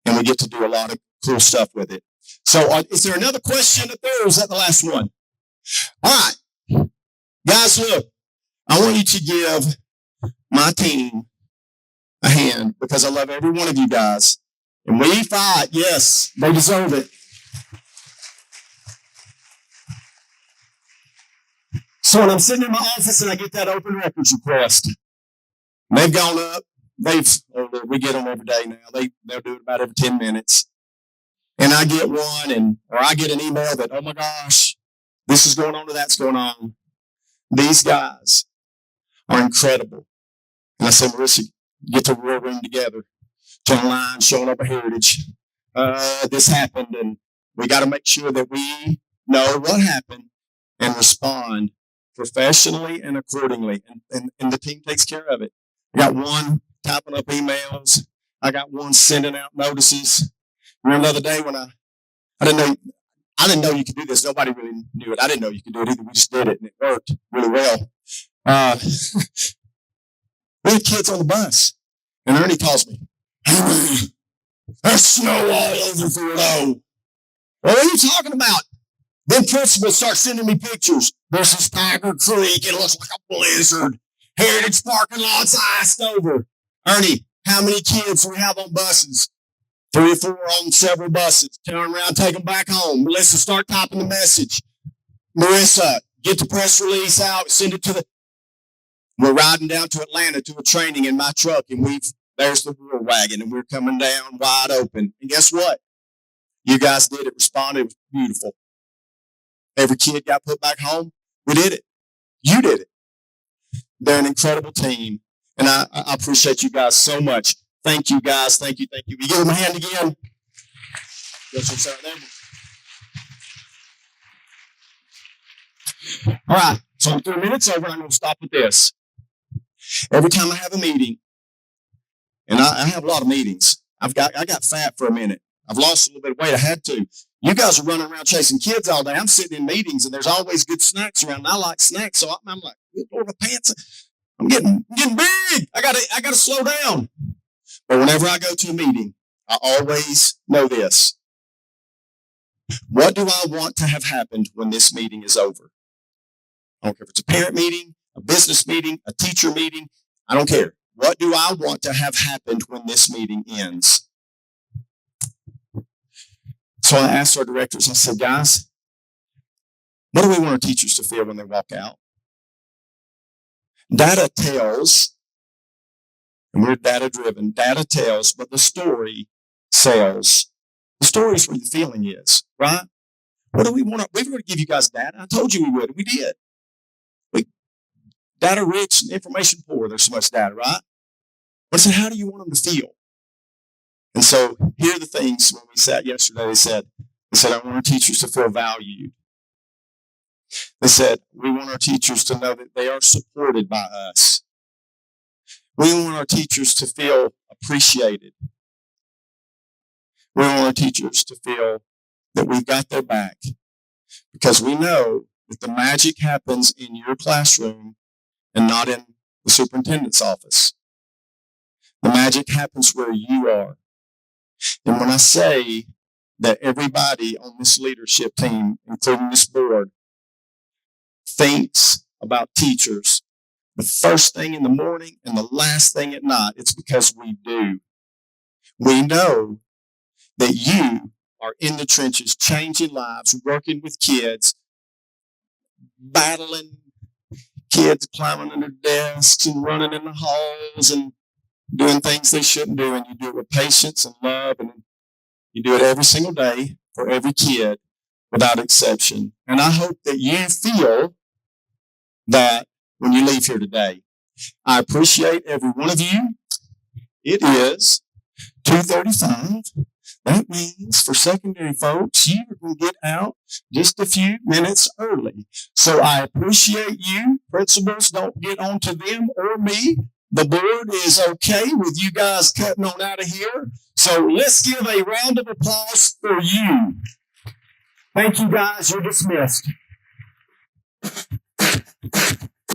and we get to do a lot of cool stuff with it. So is there another question up there, or is that the last one? All right. Guys, look, I want you to give my team a hand because I love every one of you guys. And we fight. Yes, they deserve it. So when I'm sitting in my office and I get that open records request, they've gone up. We get them every day now. They'll do it about every 10 minutes. And I get one or I get an email that, oh my gosh, this is going on or that's going on. These guys are incredible. And I said, Marissa, get the war room together. Channel 9 showing up a heritage. This happened, and we got to make sure that we know what happened and respond professionally and accordingly. And the team takes care of it. I got one typing up emails. I got one sending out notices. Remember the other day when I didn't know you could do this. Nobody really knew it. I didn't know you could do it either. We just did it, and it worked really well. We had kids on the bus, and Ernie calls me. Hey, there's snow all over Fort. What are you talking about? Then principals start sending me pictures. This is Tiger Creek. It looks like a blizzard. Heritage parking lot's iced over. Ernie, how many kids do we have on buses? 3 or 4 on several buses. Turn around, take them back home. Melissa, start typing the message. Marissa, get the press release out, send it to the... We're riding down to Atlanta to a training in my truck, and there's the war wagon, and we're coming down wide open. And guess what? You guys did it, responded, it was beautiful. Every kid got put back home. We did it. You did it. They're an incredible team, and I appreciate you guys so much. Thank you, guys. Thank you. We give them a hand again. All right, so I'm 3 minutes over. I'm going to stop with this. Every time I have a meeting, and I have a lot of meetings, I got fat for a minute. I've lost a little bit of weight. I had to. You guys are running around chasing kids all day. I'm sitting in meetings, and there's always good snacks around. And I like snacks, so I'm like, good Lord, my pants. I'm getting big. I gotta slow down. But whenever I go to a meeting, I always know this. What do I want to have happened when this meeting is over? I don't care if it's a parent meeting, a business meeting, a teacher meeting. I don't care. What do I want to have happened when this meeting ends? So I asked our directors, I said, guys, what do we want our teachers to feel when they walk out? Data tells, and we're data driven, data tells, but the story sells. The story is where the feeling is, right? What do we want? We were going to give you guys data. I told you we would. We did. Data rich and information poor. There's so much data, right? But I said, how do you want them to feel? And so here are the things when we sat yesterday. They said, I want our teachers to feel valued. They said, we want our teachers to know that they are supported by us. We want our teachers to feel appreciated. We want our teachers to feel that we've got their back, because we know that the magic happens in your classroom and not in the superintendent's office. The magic happens where you are. And when I say that everybody on this leadership team, including this board, thinks about teachers the first thing in the morning and the last thing at night, it's because we do. We know that you are in the trenches, changing lives, working with kids, battling kids, climbing under desks and running in the halls and doing things they shouldn't do. And you do it with patience and love, and you do it every single day for every kid without exception. And I hope that you feel that when you leave here today. I appreciate every one of you. It is 2:35. That means for secondary folks, you can get out just a few minutes early. So I appreciate you. Principals, don't get on to them or me. The board is okay with you guys cutting on out of here. So let's give a round of applause for you. Thank you, guys. You're dismissed.